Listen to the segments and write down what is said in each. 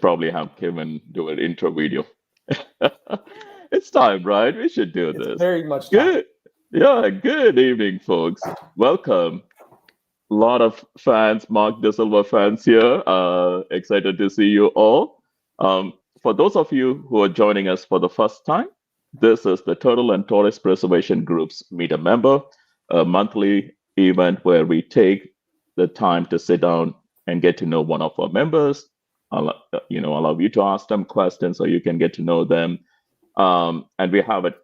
probably have Kevin do an intro video. It's time, right? We should do It's this. very much time. Good. Yeah, good evening, folks. Welcome. A lot of fans, Mark DaSilva fans here. Excited to see you all. For those of you who are joining us for the first time, this is the Turtle and Tortoise Preservation Group's Meet a Member, a monthly event where we take the time to sit down and get to know one of our members. Allow you to ask them questions so you can get to know them. And we have a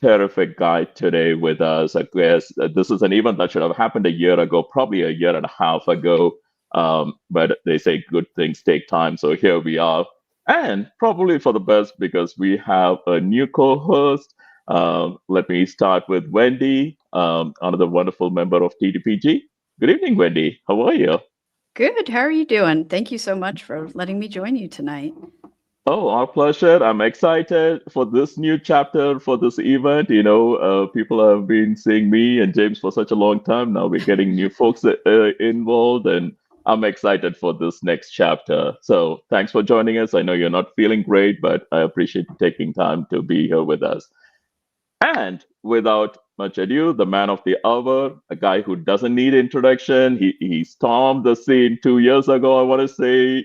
terrific guy today with us. I guess this is an event that should have happened a year ago, probably a year and a half ago. But they say good things take time. So here we are. And probably for the best because we have a new co host. Let me start with Wendy, another wonderful member of TDPG. Good evening, Wendy. How are you? Good. How are you doing? Thank you so much for letting me join you tonight. Oh, our pleasure. I'm excited for this new chapter for this event. People have been seeing me and James for such a long time. Now we're getting new folks involved, and I'm excited for this next chapter. So thanks for joining us. I know you're not feeling great, but I appreciate you taking time to be here with us. And without much ado, the man of the hour, a guy who doesn't need introduction. He stormed the scene 2 years ago, I want to say,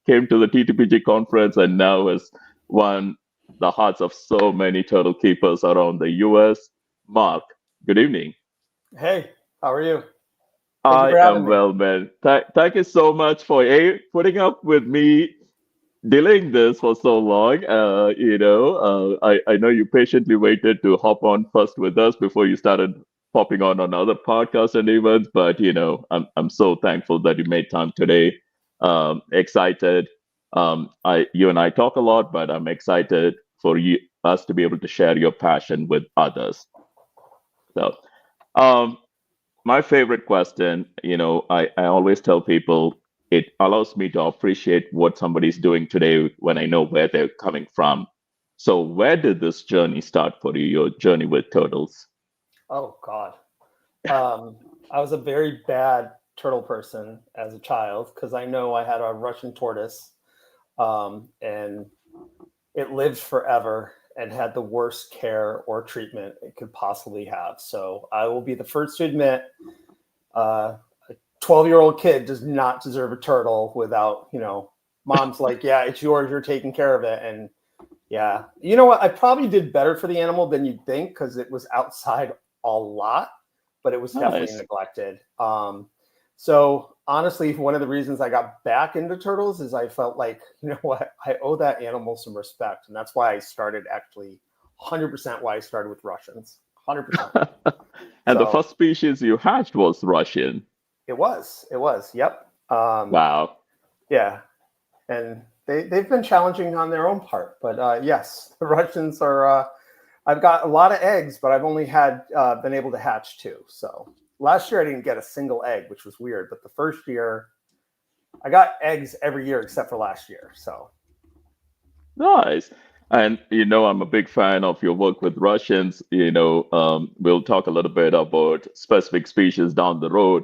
came to the TTPG conference and now has won the hearts of so many turtle keepers around the US. Mark, good evening. Hey, how are you? Thank you I for having am me. well, man. Thank you so much for putting up with me delaying this for so long. I know you patiently waited to hop on first with us before you started popping on other podcasts and events. But I'm so thankful that you made time today. Excited. You and I talk a lot, but I'm excited for us to be able to share your passion with others. So, um, my favorite question, I always tell people it allows me to appreciate what somebody's doing today when I know where they're coming from. So, where did this journey start for you, your journey with turtles? Oh God. I was a very bad turtle person as a child because I know I had a Russian tortoise, and it lived forever and had the worst care or treatment it could possibly have. So I will be the first to admit, a 12-year-old kid does not deserve a turtle without, mom's like, yeah, it's yours. You're taking care of it. And yeah, you know what? I probably did better for the animal than you'd think because it was outside a lot, but it was definitely Nice. neglected. So honestly, one of the reasons I got back into turtles is I felt like, you know what, I owe that animal some respect. And that's why I started actually 100% why I started with Russians. 100%. And the So first species you hatched was Russian. it was. Yep. Wow. Yeah. And they've been challenging on their own part, but yes, the Russians are, I've got a lot of eggs, but I've only been able to hatch two. So last year I didn't get a single egg, which was weird. But the first year I got eggs every year except for last year. So Nice. And I'm a big fan of your work with Russians. We'll talk a little bit about specific species down the road.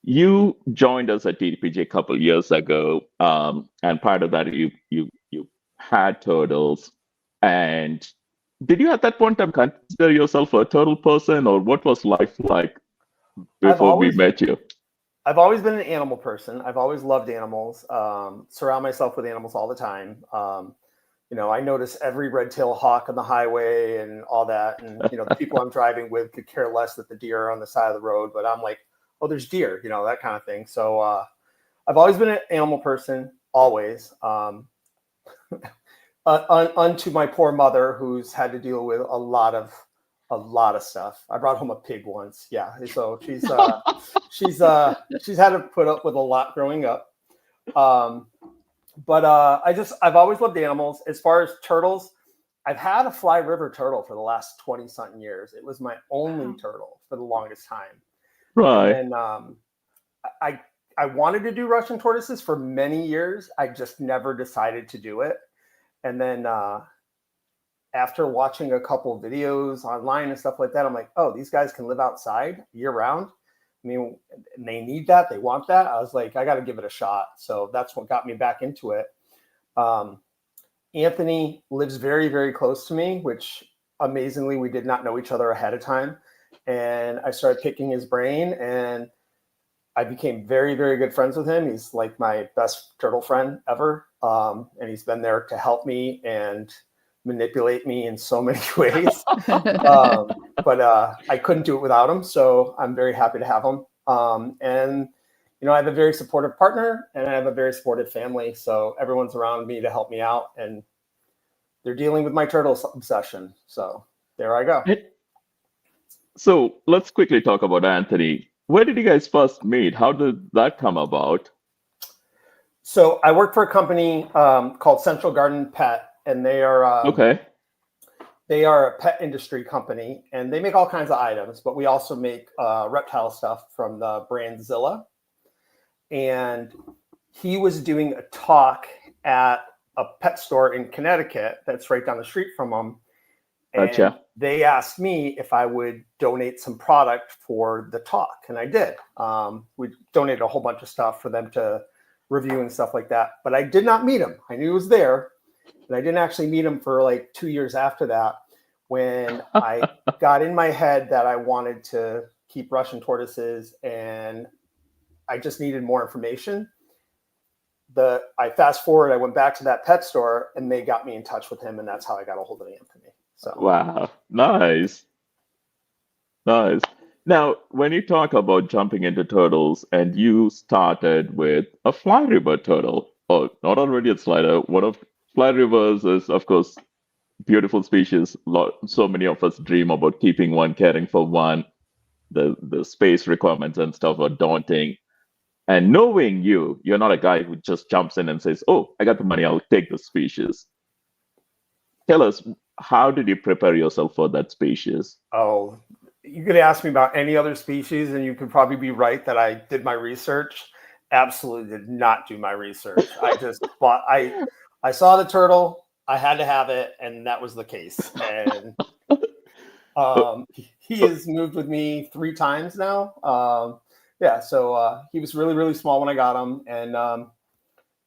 You joined us at TDPG a couple years ago, and part of that you had turtles. And did you at that point in time consider yourself a turtle person, or what was life like I've before we always met you? I've always been an animal person. I've always loved animals. Surround myself with animals all the time. I notice every red-tailed hawk on the highway and all that. And the people I'm driving with could care less that the deer are on the side of the road, but I'm like, oh, there's deer, that kind of thing. So I've always been an animal person, always. Unto my poor mother, who's had to deal with a lot of stuff. I brought home a pig once. Yeah, so she's had to put up with a lot growing up. But I've always loved animals. As far as turtles, I've had a Fly River turtle for the last 20 something years. It was my only turtle for the longest time. And Right. then I I wanted to do Russian tortoises for many years. I just never decided to do it. And then after watching a couple of videos online and stuff like that, I'm like, oh, these guys can live outside year round. I mean, and they need that, they want that. I was like, I got to give it a shot. So that's what got me back into it. Anthony lives very, very close to me, which amazingly, we did not know each other ahead of time. And I started picking his brain, and I became very, very good friends with him. He's like my best turtle friend ever. And he's been there to help me and manipulate me in so many ways. But I couldn't do it without him. So I'm very happy to have him. And, you know, I have a very supportive partner, and I have a very supportive family. So everyone's around me to help me out, and they're dealing with my turtle obsession. So there I go. So let's quickly talk about Anthony. Where did you guys first meet? How did that come about? So I work for a company called Central Garden Pet, and they are Okay. They are a pet industry company, and they make all kinds of items, but we also make reptile stuff from the brand Zilla. And he was doing a talk at a pet store in Connecticut that's right down the street from him. And Gotcha. they asked me if I would donate some product for the talk, and I did. We donated a whole bunch of stuff for them to review and stuff like that, but I did not meet him. I knew he was there, and I didn't actually meet him for like 2 years after that, when I got in my head that I wanted to keep Russian tortoises, and I just needed more information. I fast forward, I went back to that pet store, and they got me in touch with him, and that's how I got a hold of Anthony. So Wow. Nice. Nice. Now, when you talk about jumping into turtles, and you started with a fly river turtle, or not already a slider, one of fly rivers is, of course, beautiful species. So many of us dream about keeping one, caring for one. The space requirements and stuff are daunting. And knowing you're not a guy who just jumps in and says, "Oh, I got the money, I'll take the species." Tell us, how did you prepare yourself for that species? Oh, you could ask me about any other species, and you could probably be right that I did my research. Absolutely did not do my research. I just bought. I saw the turtle. I had to have it, and that was the case. And he has moved with me 3 times now. Yeah, so he was really, really small when I got him, and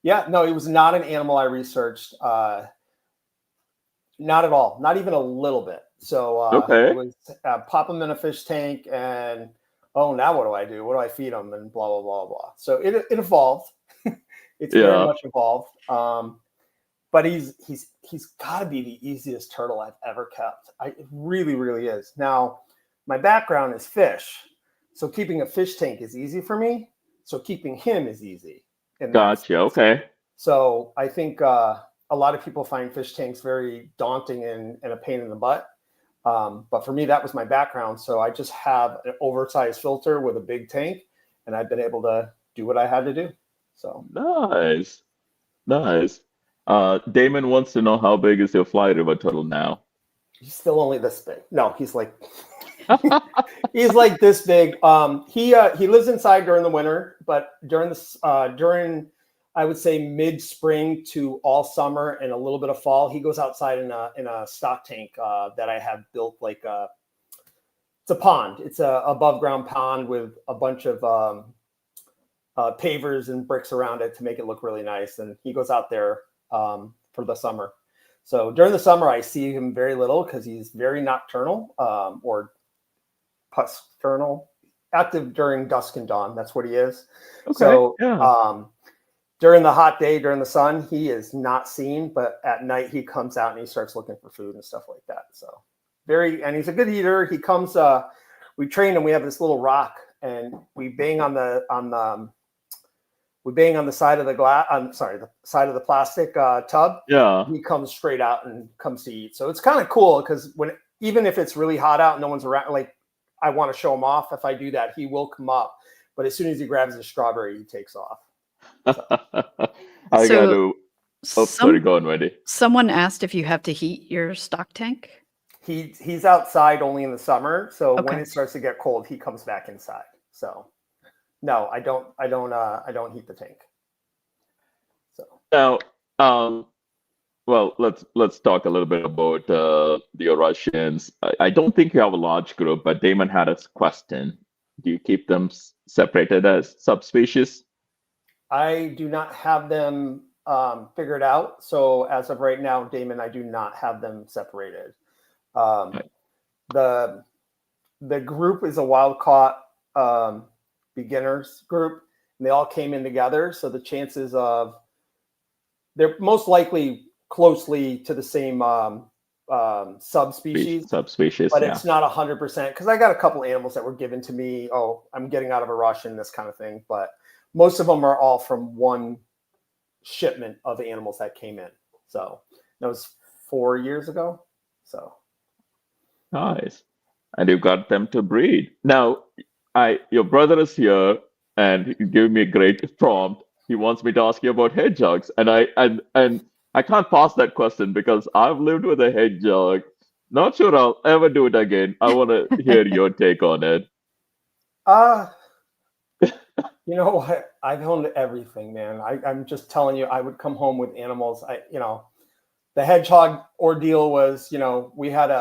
yeah, no, it was not an animal I researched. Not at all, not even a little bit. So Okay. it was pop them in a fish tank, and oh, now what do I do? What do I feed them? And blah blah blah blah. So it evolved. It's very Yeah. much evolved. But he's got to be the easiest turtle I've ever kept. It really, really is. Now, my background is fish, so keeping a fish tank is easy for me. So keeping him is easy. In that Gotcha. sense. Okay. So I think a lot of people find fish tanks very daunting and a pain in the butt. But for me, that was my background. So I just have an oversized filter with a big tank, and I've been able to do what I had to do. So Nice. Nice. Damon wants to know, how big is your fly river turtle now? he's still only this big. No, he's like he's like this big. He lives inside during the winter, but during I would say mid-spring to all summer and a little bit of fall, he goes outside in a stock tank that I have built. It's a pond. It's a above ground pond with a bunch of pavers and bricks around it to make it look really nice. And he goes out there for the summer. So during the summer, I see him very little because he's very nocturnal or puncturnal, active during dusk and dawn. That's what he is. Okay. So Yeah. during the hot day, during the sun, he is not seen, but at night he comes out and he starts looking for food and stuff like that. So and he's a good eater. He comes, we train him. We have this little rock, and we bang on the side of the the side of the plastic tub. Yeah. He comes straight out and comes to eat. So it's kind of cool because even if it's really hot out and no one's around, like I want to show him off. If I do that, he will come up. But as soon as he grabs a strawberry, he takes off. I got So to. Oh, sorry. Go on, Wendy. someone asked if you have to heat your stock tank. He's outside only in the summer. So when Okay. it starts to get cold, he comes back inside. So no, I don't heat the tank. So Now, well, let's talk a little bit about the Russians. I don't think you have a large group, but Damon had a question. do you keep them separated as subspecies? I do not have them figured out. So as of right now, Damon, I do not have them separated. Right. The group is a wild caught beginners group, and they all came in together. So the chances of they're most likely closely to the same subspecies, Subspecies, but yeah. it's not 100% because I got a couple animals that were given to me. Oh, I'm getting out of a rush and this kind of thing, but most of them are all from one shipment of animals that came in. So that was 4 years ago. So Nice. And you got them to breed. Now, your brother is here and he gave me a great prompt. He wants me to ask you about hedgehogs. And I can't pass that question because I've lived with a hedgehog. Not sure I'll ever do it again. I want to hear your take on it. uh you know what? I've owned everything, man. I'm just telling you, I would come home with animals. The hedgehog ordeal was, we had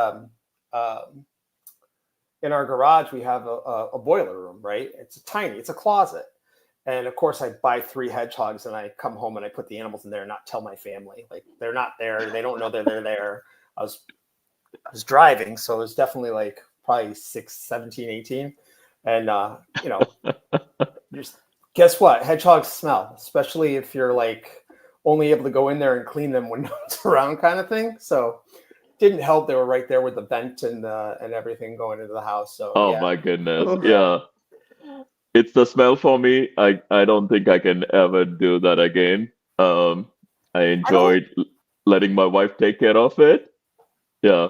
in our garage, we have a boiler room, right? It's a closet. And of course, I buy 3 hedgehogs and I come home and I put the animals in there and not tell my family. Like, they're not there. They don't know that they're there. I was driving, so it was definitely like probably 6, 17, 18. And, just guess what? Hedgehogs smell, especially if you're like only able to go in there and clean them when no one's around kind of thing. So didn't help. They were right there with the vent and everything going into the house. So Oh yeah, my goodness. Oh. Yeah. It's the smell for me. I don't think I can ever do that again. I I don't enjoyed letting my wife take care of it. Yeah.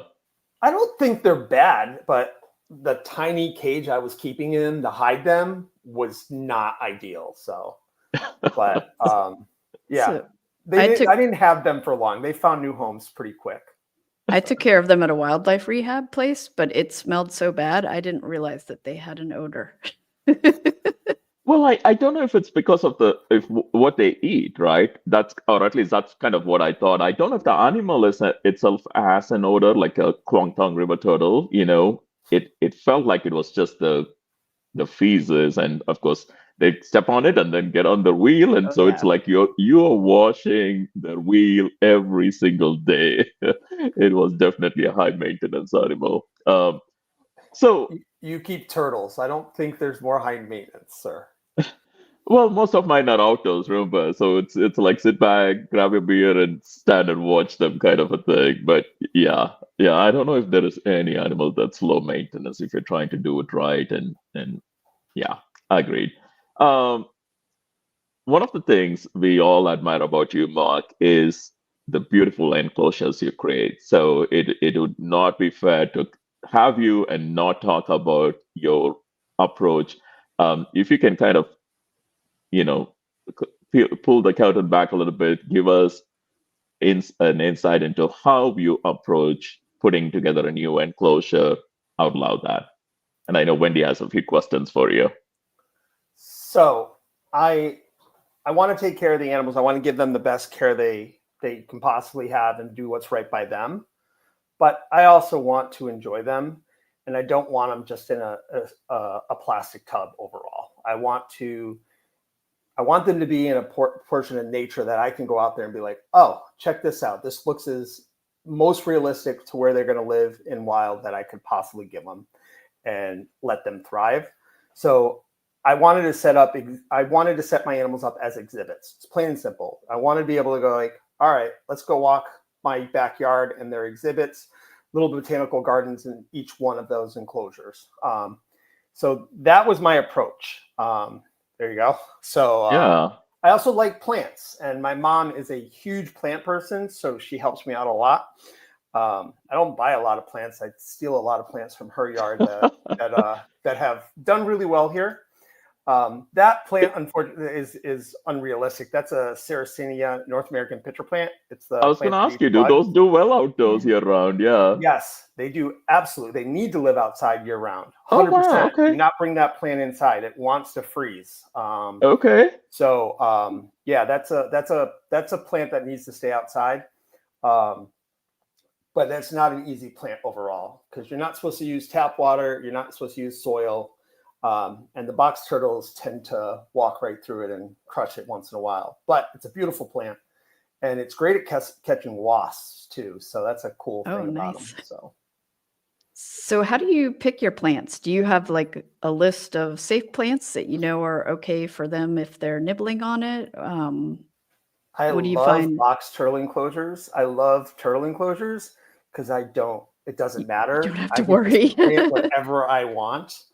I don't think they're bad, but the tiny cage I was keeping in to hide them was not ideal. So, but yeah, So I took I didn't have them for long. They found new homes pretty quick. I took care of them at a wildlife rehab place, but it smelled so bad I didn't realize that they had an odor. Well, I don't know if it's because of what they eat, right? Or at least that's kind of what I thought. I don't know if the animal itself has an odor like a Kwangtung river turtle. It felt like it was just the feces, and of course they step on it and then get on the wheel, and Oh so it's yeah, like you're washing the wheel every single day. It was definitely a high maintenance animal. So you keep turtles. I don't think there's more high maintenance, sir. well, most of mine are outdoors, remember? So it's like sit back, grab your beer, and stand and watch them kind of a thing. But yeah, I don't know if there is any animal that's low maintenance if you're trying to do it right. And yeah, agreed. Um, One of the things we all admire about you, Mark, is the beautiful enclosures you create. So it would not be fair to have you and not talk about your approach. If you can kind of, you know, pull the curtain back a little bit, give us an insight into how you approach putting together a new enclosure out loud that. And I know Wendy has a few questions for you. So I want to take care of the animals. I want to give them the best care they can possibly have and do what's right by them. But I also want to enjoy them, and I don't want them just in a plastic tub overall. I want them to be in a portion of nature that I can go out there and be like, oh, check this out. This looks as most realistic to where they're going to live in wild that I could possibly give them and let them thrive. So I wanted to set my animals up as exhibits. It's plain and simple. I want to be able to go like, all right, let's go walk my backyard and their exhibits, little botanical gardens in each one of those enclosures. So that was my approach. There you go. So Yeah. I also like plants, and my mom is a huge plant person, so she helps me out a lot. I don't buy a lot of plants. I steal a lot of plants from her yard that have done really well here. That plant, unfortunately, is unrealistic. That's a Sarracenia North American pitcher plant. It's I the was going plant to that ask eats you, do buds. those do well outdoors year round? Yeah. Yes, they do. Absolutely. They need to live outside year round. Oh, wow. 100%. Do Okay. not bring that plant inside. It wants to freeze. Okay. So yeah, that's a plant that needs to stay outside. But that's not an easy plant overall because you're not supposed to use tap water. You're not supposed to use soil. And the box turtles tend to walk right through it and crush it once in a while. But it's a beautiful plant, and it's great at catching wasps too. So that's a cool thing about them. Nice. So how do you pick your plants? Do you have like a list of safe plants that you know are okay for them if they're nibbling on it? I What do you love find? box turtle enclosures. I love turtle enclosures because it doesn't You matter. don't have I to can just worry. plant whatever I want.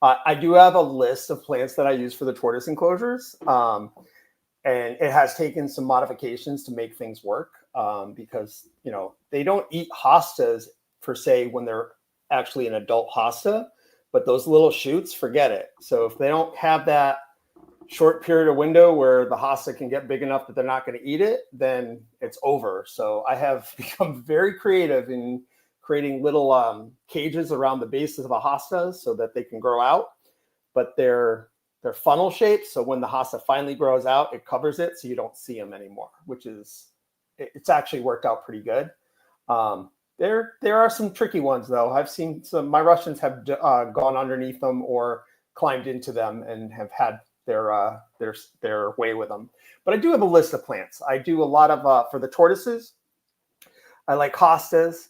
I do have a list of plants that I use for the tortoise enclosures. And it has taken some modifications to make things work because, they don't eat hostas per se when they're actually an adult hosta, but those little shoots, forget it. So if they don't have that short period of window where the hosta can get big enough that they're not going to eat it, then it's over. So I have become very creative in creating little cages around the bases of the hostas so that they can grow out, but they're funnel shaped. So when the hosta finally grows out, it covers it so you don't see them anymore, it's actually worked out pretty good. There are some tricky ones though. I've seen my Russians have gone underneath them or climbed into them and have had their way with them. But I do have a list of plants. I do a lot of for the tortoises. I like hostas.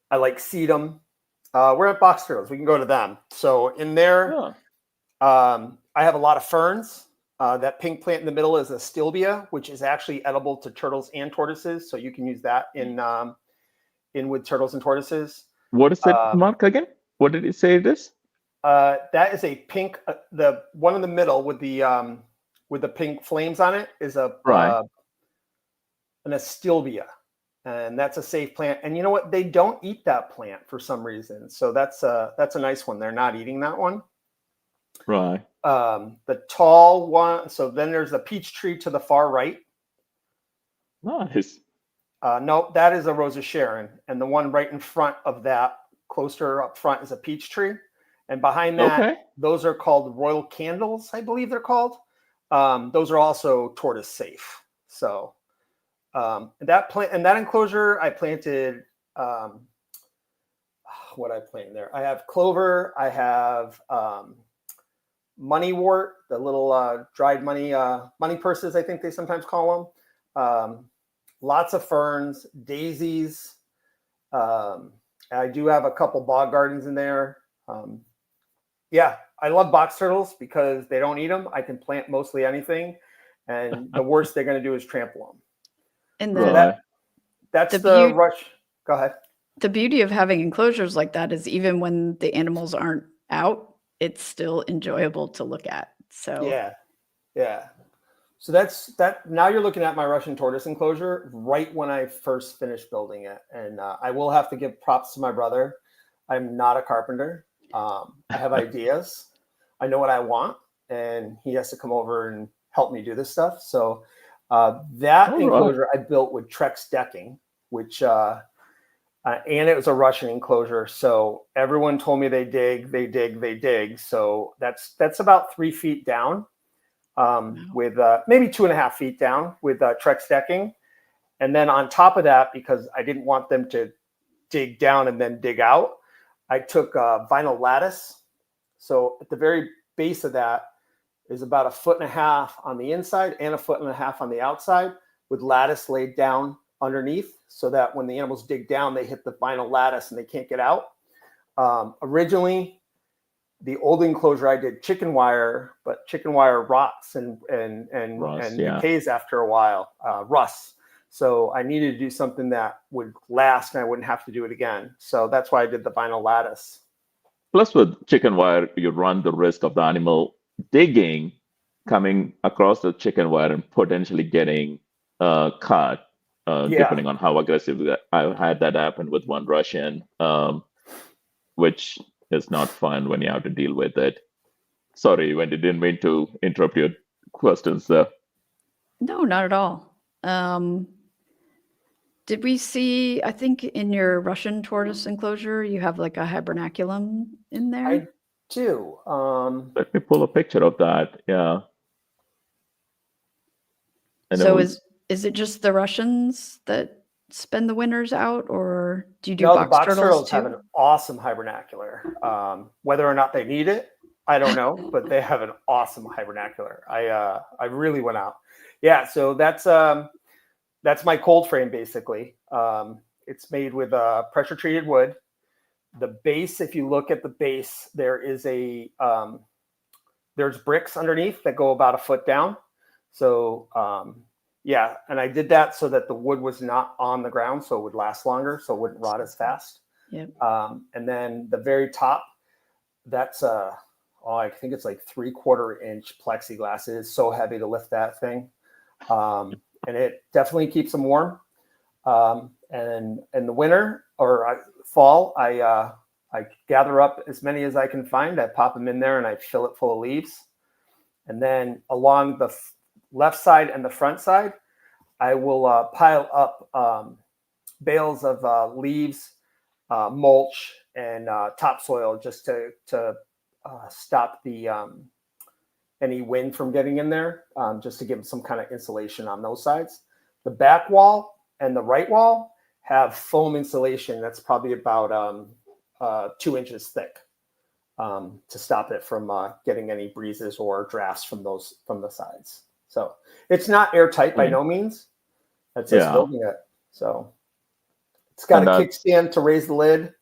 I like sedum. We're at box turtles. We can go to them. So in there, I have a lot of ferns. That pink plant in the middle is a stilbea, which is actually edible to turtles and tortoises. So you can use that in with turtles and tortoises. What is it, Mark, again? What did you say it is? That is a pink. The one in the middle with the pink flames on it is an astilbea, and that's a safe plant. And you know what? They don't eat that plant for some reason. So that's a nice one. They're not eating that one. Right. The tall one. So then there's the peach tree to the far right. Nice. No, that is a Rosa Sharon, and the one right in front of that, closer up front, is a peach tree. And behind that, those are called royal candles, I believe they're called. Those are also tortoise safe. So that plant and that enclosure, I planted. What I planted there? I have clover. I have moneywort, the little dried money purses, I think they sometimes call them. Lots of ferns, daisies. I do have a couple bog gardens in there. Yeah, I love box turtles because they don't eat them. I can plant mostly anything, and the worst they're going to do is trample them. And so that's the rush. Go ahead. The beauty of having enclosures like that is even when the animals aren't out, it's still enjoyable to look at. So yeah. So that's that. Now you're looking at my Russian tortoise enclosure right when I first finished building it, and I will have to give props to my brother. I'm not a carpenter. I have ideas. I know what I want, and he has to come over and help me do this stuff. So that enclosure I built with Trex decking, which and it was a Russian enclosure. So everyone told me they dig. So that's about 3 feet down, with maybe 2.5 feet down with Trex decking. And then on top of that, because I didn't want them to dig down and then dig out, I took vinyl lattice. So at the very base of that is about 1.5 feet on the inside and 1.5 feet on the outside, with lattice laid down underneath, so that when the animals dig down, they hit the vinyl lattice and they can't get out. Originally, the old enclosure I did chicken wire, but chicken wire rots and decays after a while, rusts. So I needed to do something that would last and I wouldn't have to do it again. So that's why I did the vinyl lattice. Plus, with chicken wire, you run the risk of the animal digging, coming across the chicken wire and potentially getting cut, depending on how aggressive I had that happen with one Russian, which is not fun when you have to deal with it. Sorry, Wendy, didn't mean to interrupt your questions there. No, not at all. Did we see, I think in your Russian tortoise enclosure, you have like a hibernaculum in there? I do. Let me pull a picture of that. Yeah. And so is it just the Russians that spend the winters out, or do you do the box turtles turtles too? have an awesome hibernacular. Whether or not they need it, I don't know, but they have an awesome hibernacular. I really went out. Yeah, so that's my cold frame basically. It's made with pressure treated wood. The base, if you look at the base, there's bricks underneath that go about a foot down. So yeah, and I did that so that the wood was not on the ground, so it would last longer, so it wouldn't rot as fast. Yep. And then the very top, that's I think it's like 3/4 inch plexiglass. It is so heavy to lift that thing, and it definitely keeps them warm. And in the winter or fall, I gather up as many as I can find. I pop them in there and I fill it full of leaves. And then along the left side and the front side, I will pile up bales of leaves, mulch, and topsoil just to stop the any wind from getting in there, just to give them some kind of insulation on those sides. The back wall and the right wall have foam insulation that's probably about 2 inches thick, to stop it from getting any breezes or drafts from the sides. So it's not airtight by no means. That's just building it. So it's got a kickstand to raise the lid.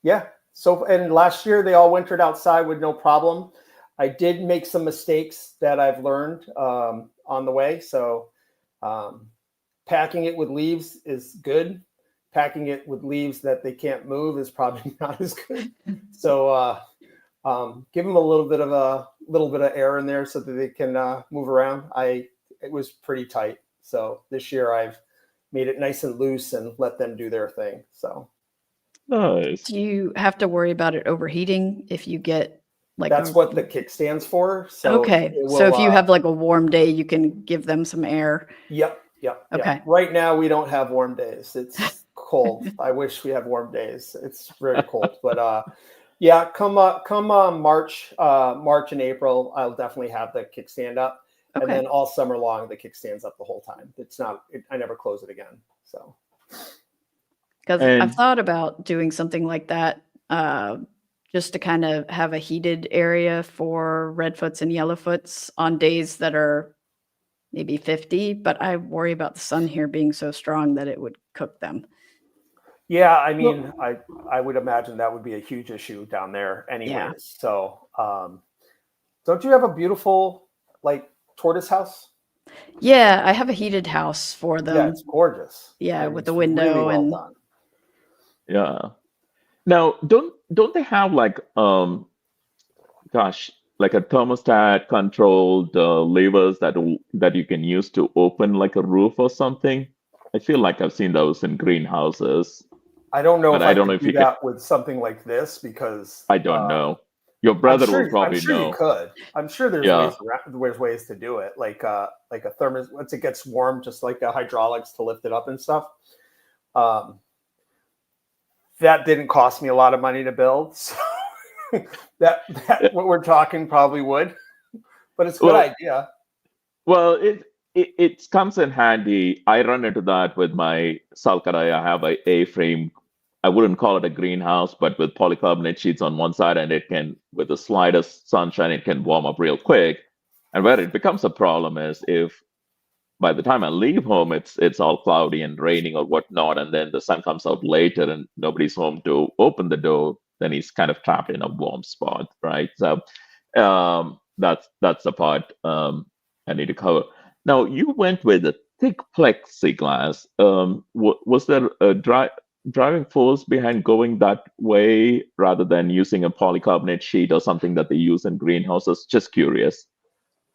Yeah. So, and last year they all wintered outside with no problem. I did make some mistakes that I've learned on the way. So packing it with leaves is good. Packing it with leaves that they can't move is probably not as good. So give them a little bit of air in there so that they can move around. It was pretty tight. So this year I've made it nice and loose and let them do their thing. So Nice. Do you have to worry about it overheating if you get like that's what the kickstand's for. So okay. So if you have like a warm day, you can give them some air. Yep. Okay. Right now we don't have warm days. It's cold. I wish we had warm days. It's very cold. But yeah, come March and April, I'll definitely have the kickstand up. Okay. And then all summer long, the kickstand's up the whole time. I never close it again. So. Because I've thought about doing something like that, just to kind of have a heated area for redfoots and yellowfoots on days that are maybe 50, but I worry about the sun here being so strong that it would cook them. Yeah, I mean, I would imagine that would be a huge issue down there anyways. Yeah. So don't you have a beautiful tortoise house? Yeah, I have a heated house for them. Yeah, it's gorgeous. Yeah, and with the it's window really well and done. Yeah. Now, don't they have like a thermostat controlled levers that you can use to open like a roof or something? I feel like I've seen those in greenhouses. I don't know But if I I don't know could if you do that with something like this because I don't know. Your brother will I'm probably sure know. you could. I'm sure there's Yeah. ways to do it, like a thermos once it gets warm, just like the hydraulics to lift it up and stuff. That didn't cost me a lot of money to build, so that what we're talking probably would, but it's a good idea. Well, it comes in handy. I run into that with my Salkarai. I have a A-frame. I wouldn't call it a greenhouse, but with polycarbonate sheets on one side, and it can, with the slightest sunshine, it can warm up real quick. And where it becomes a problem is if by the time I leave home, it's all cloudy and raining or whatnot, and then the sun comes out later and nobody's home to open the door, then he's kind of trapped in a warm spot, right? So that's the part I need to cover. Now, you went with a thick plexiglass. Was there a driving force behind going that way rather than using a polycarbonate sheet or something that they use in greenhouses? Just curious.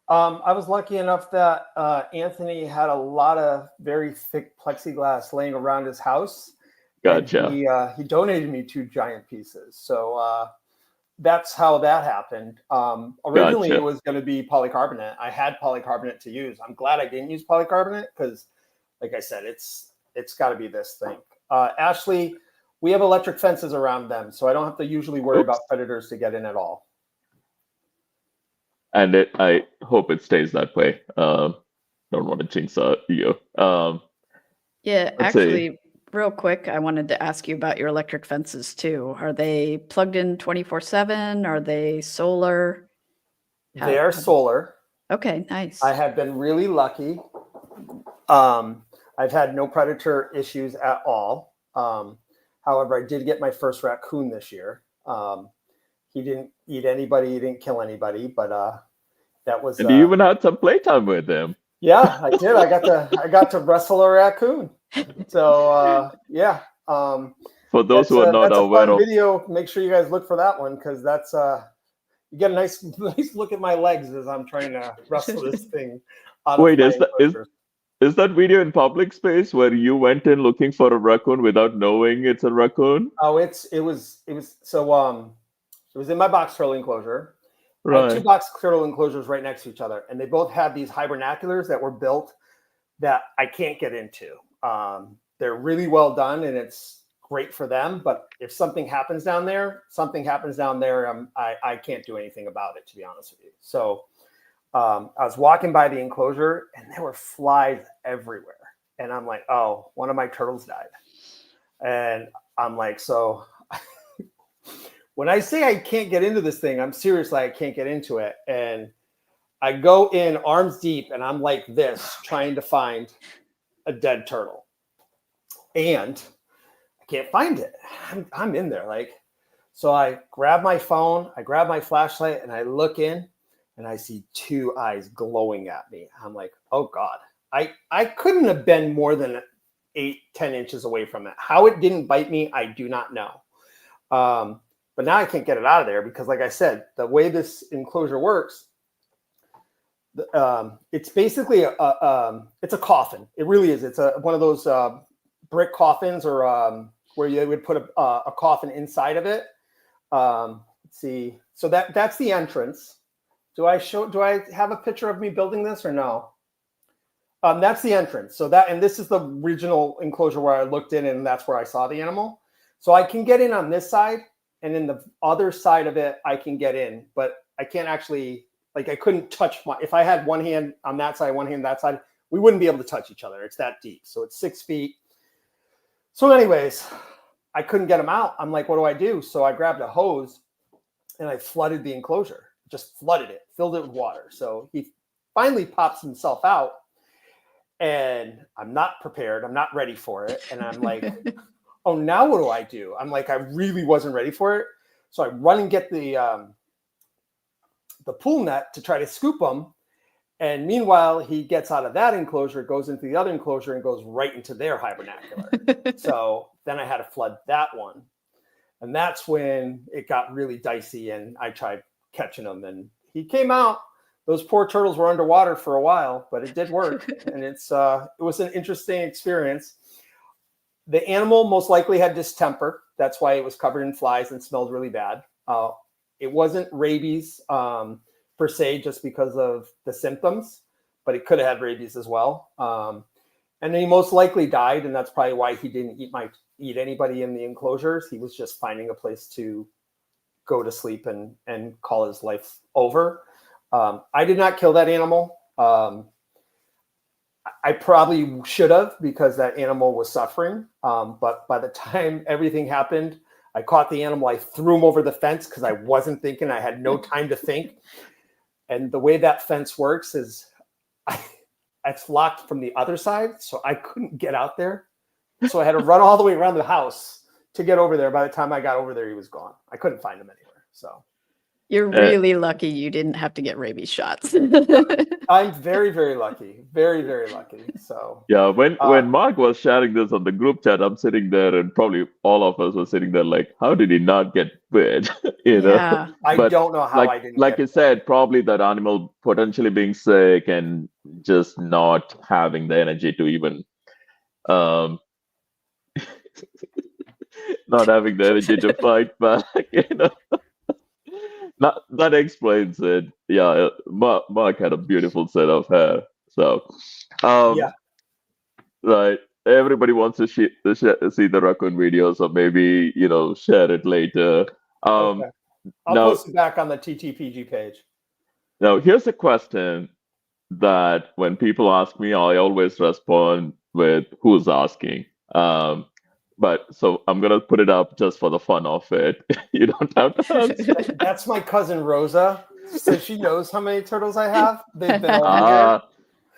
I was lucky enough that Anthony had a lot of very thick plexiglass laying around his house. Gotcha. And he donated me 2 giant pieces. So that's how that happened. Originally, Gotcha. it was going to be polycarbonate. I had polycarbonate to use. I'm glad I didn't use polycarbonate because, like I said, it's got to be this thing. Ashley, we have electric fences around them, so I don't have to usually worry about predators to get in at all. And I hope it stays that way. Don't want to jinx you. yeah, Let's actually, see. real quick, I wanted to ask you about your electric fences too. Are they plugged in 24/7? Are they solar? They are solar. Okay, nice. I have been really lucky. I've had no predator issues at all. However, I did get my first raccoon this year. He didn't eat anybody. He didn't kill anybody, but that was. And you even had some playtime with him. Yeah, I did. I got to wrestle a raccoon. So yeah. For those who are not aware of video, make sure you guys look for that one because that's you get a nice look at my legs as I'm trying to wrestle this thing. Wait, is that video in public space where you went in looking for a raccoon without knowing it's a raccoon? Oh, it was so it was in my box turtle enclosure. Right. I had 2 box turtle enclosures right next to each other, and they both had these hibernaculars that were built that I can't get into. They're really well done, and it's great for them. But if something happens down there. I can't do anything about it, to be honest with you. So I was walking by the enclosure, and there were flies everywhere. And I'm like, oh, one of my turtles died. And I'm like, so when I say I can't get into this thing, I'm serious. I can't get into it. And I go in arms deep, and I'm like this, trying to find a dead turtle. And I can't find it. I'm in there. So I grab my phone, I grab my flashlight, and I look in, and I see 2 eyes glowing at me. I'm like, oh God. I couldn't have been more than 8-10 inches away from it. How it didn't bite me, I do not know. But now I can't get it out of there because, like I said, the way this enclosure works, it's basically it's a coffin. It really is. It's one of those brick coffins, or where you would put a coffin inside of it. Let's see. So that's the entrance. Do I have a picture of me building this or no? That's the entrance. So and this is the regional enclosure where I looked in, and that's where I saw the animal. So I can get in on this side, and in the other side of it, I can get in, but I can't actually, I couldn't touch if I had one hand on that side, one hand that side, we wouldn't be able to touch each other. It's that deep. So it's 6 feet. So anyways, I couldn't get him out. I'm like, what do I do? So I grabbed a hose and I flooded the enclosure, just flooded it, filled it with water. So he finally pops himself out, and I'm not prepared. I'm not ready for it. And I'm like, oh, now what do I do? I'm like, I really wasn't ready for it. So I run and get the pool net to try to scoop him. And meanwhile, he gets out of that enclosure, goes into the other enclosure, and goes right into their hibernacular. So then I had to flood that one. And that's when it got really dicey, and I tried catching him. And he came out. Those poor turtles were underwater for a while, but it did work. And it was an interesting experience. The animal most likely had distemper. That's why it was covered in flies and smelled really bad. It wasn't rabies per se, just because of the symptoms, but it could have had rabies as well. And he most likely died, and that's probably why he didn't eat anybody in the enclosures. He was just finding a place to go to sleep and call his life over. I did not kill that animal. I probably should have, because that animal was suffering. But by the time everything happened, I caught the animal. I threw him over the fence because I wasn't thinking. I had no time to think. And the way that fence works is it's locked from the other side. So I couldn't get out there. So I had to run all the way around the house to get over there. By the time I got over there, he was gone. I couldn't find him anywhere. So you're really lucky you didn't have to get rabies shots. I'm very, very lucky. Very, very lucky. So yeah, when Mark was sharing this on the group chat, I'm sitting there, and probably all of us were sitting there like, how did he not get bit? Yeah. I don't know how I didn't. Like you said, probably that animal potentially being sick and just not having the energy to even not having the energy to fight back, That explains it. Yeah, Mark had a beautiful set of hair. So, yeah, right. Everybody wants to see the raccoon video, so maybe share it later. Okay. I'll post it back on the TTPG page. Now, here's a question that when people ask me, I always respond with who's asking. But so I'm gonna put it up just for the fun of it. You don't have to answer. That's my cousin Rosa. So she knows how many turtles I have. They've been all weird. Ah,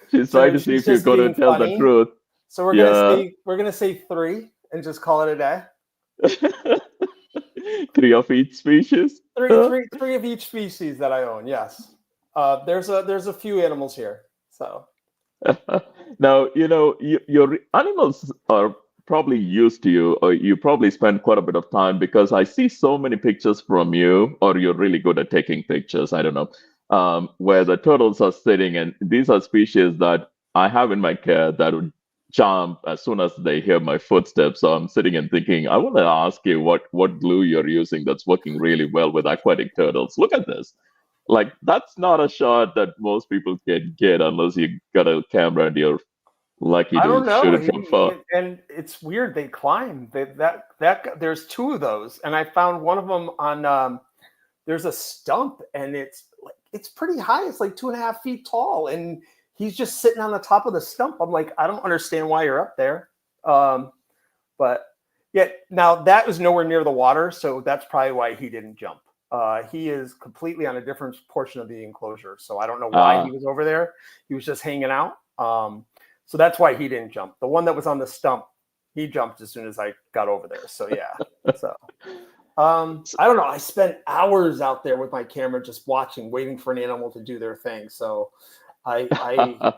she's trying to see she's if you're just gonna being tell the funny. truth. So we're gonna say 3 and just call it a day. 3 of each species. Three of each species that I own. Yes. There's a few animals here. So Now, your animals are probably used to you, or you probably spend quite a bit of time because I see so many pictures from you, or you're really good at taking pictures. I don't know, where the turtles are sitting, and these are species that I have in my care that would jump as soon as they hear my footsteps. So I'm sitting and thinking, I want to ask you what glue you're using that's working really well with aquatic turtles. Look at this. Like that's not a shot that most people can get unless you got a camera and you're lucky I to don't shoot know. it from far. And it's weird. They climb. There's 2 of those, and I found one of them on. There's a stump, and it's pretty high. It's like 2.5 feet tall, and he's just sitting on the top of the stump. I'm like, I don't understand why you're up there. But yeah, now that was nowhere near the water, so that's probably why he didn't jump. He is completely on a different portion of the enclosure, so I don't know why he was over there. He was just hanging out. So that's why he didn't jump. The one that was on the stump, he jumped as soon as I got over there. So yeah. So I don't know. I spent hours out there with my camera just watching, waiting for an animal to do their thing. So I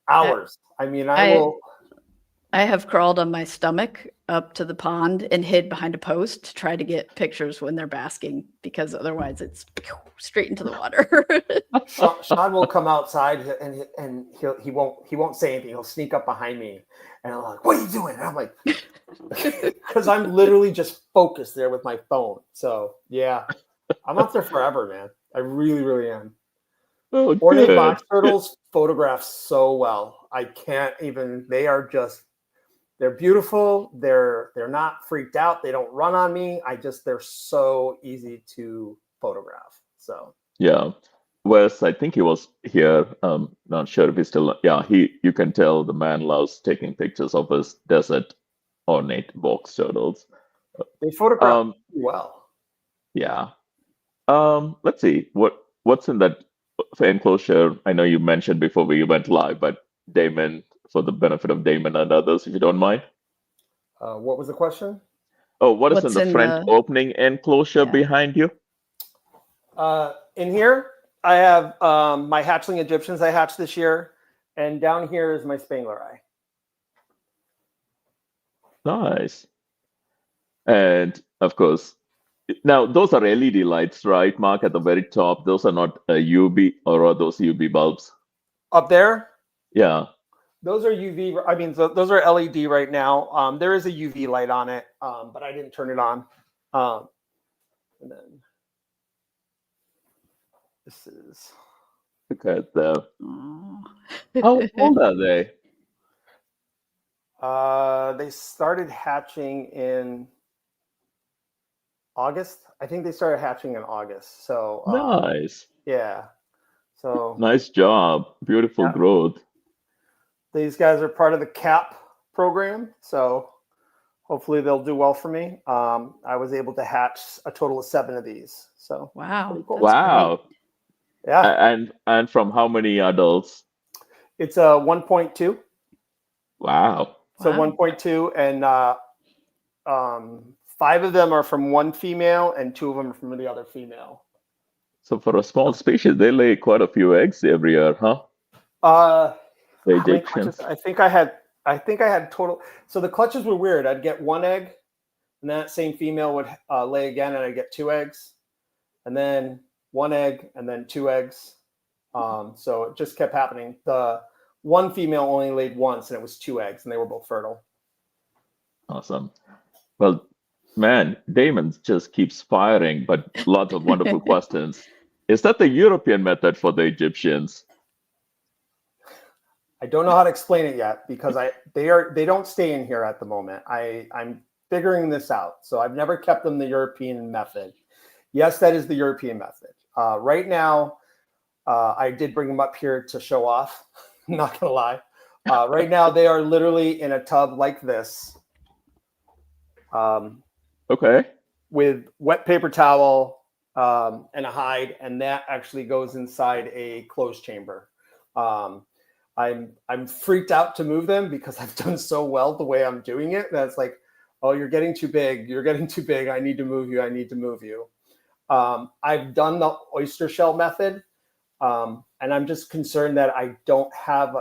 hours. I mean, I have crawled on my stomach up to the pond and hid behind a post to try to get pictures when they're basking, because otherwise it's straight into the water. Sean will come outside and he won't say anything. He'll sneak up behind me and I'm like, "What are you doing?" And I'm like, because I'm literally just focused there with my phone. So yeah, I'm out there forever, man. I really, really am. Oh, Ornate good. box turtles photograph so well. I can't even. They're beautiful. They're not freaked out. They don't run on me. They're so easy to photograph. So Yeah. Wes, I think he was here. Not sure if he's still. Yeah, you can tell the man loves taking pictures of his desert ornate box turtles. they photograph Um, well. yeah. Let's see what's in that enclosure. I know you mentioned before we went live, but Damon, for the benefit of Damon and others, if you don't mind. What was the question? Oh, what is in What's the in front the opening enclosure yeah. behind you? In here, I have my hatchling Egyptians I hatched this year, and down here is my Spangler-eye. Nice. And of course, now those are LED lights, right, Mark, at the very top. Those are not UV, or are those UV bulbs? Up there, Yeah. those are UV. I mean, those are LED right now. There is a UV light on it, but I didn't turn it on. And then this is. Look at them. Oh. How old are they? They started hatching in August. I think they started hatching in August. So Nice. yeah. So Nice job. Beautiful Yeah. growth. These guys are part of the CAP program, so hopefully they'll do well for me. I was able to hatch a total of 7 of these. So Wow. pretty cool. That's Wow. great. Yeah, And from how many adults? it's a 1.2. Wow. So Wow. 1.2, and 5 of them are from one female, and 2 of them are from the other female. So for a small species, they lay quite a few eggs every year, huh? The How many clutches? Egyptians. I think I had total. So the clutches were weird. I'd get 1 egg, and that same female would lay again, and I'd get 2 eggs, and then 1 egg, and then 2 eggs. So it just kept happening. The one female only laid once, and it was 2 eggs, and they were both fertile. Awesome. Well, man, Damon just keeps firing, but lots of wonderful questions. Is that the European method for the Egyptians? I don't know how to explain it yet because they don't stay in here at the moment. I'm figuring this out. So I've never kept them the European method. Yes, that is the European method. Right now, I did bring them up here to show off. I'm not gonna lie. Right now, they are literally in a tub like this, Okay. With wet paper towel and a hide, and that actually goes inside a closed chamber. I'm freaked out to move them because I've done so well the way I'm doing it. That's like, oh, you're getting too big. You're getting too big. I need to move you. I need to move you. I've done the oyster shell method, and I'm just concerned that I don't have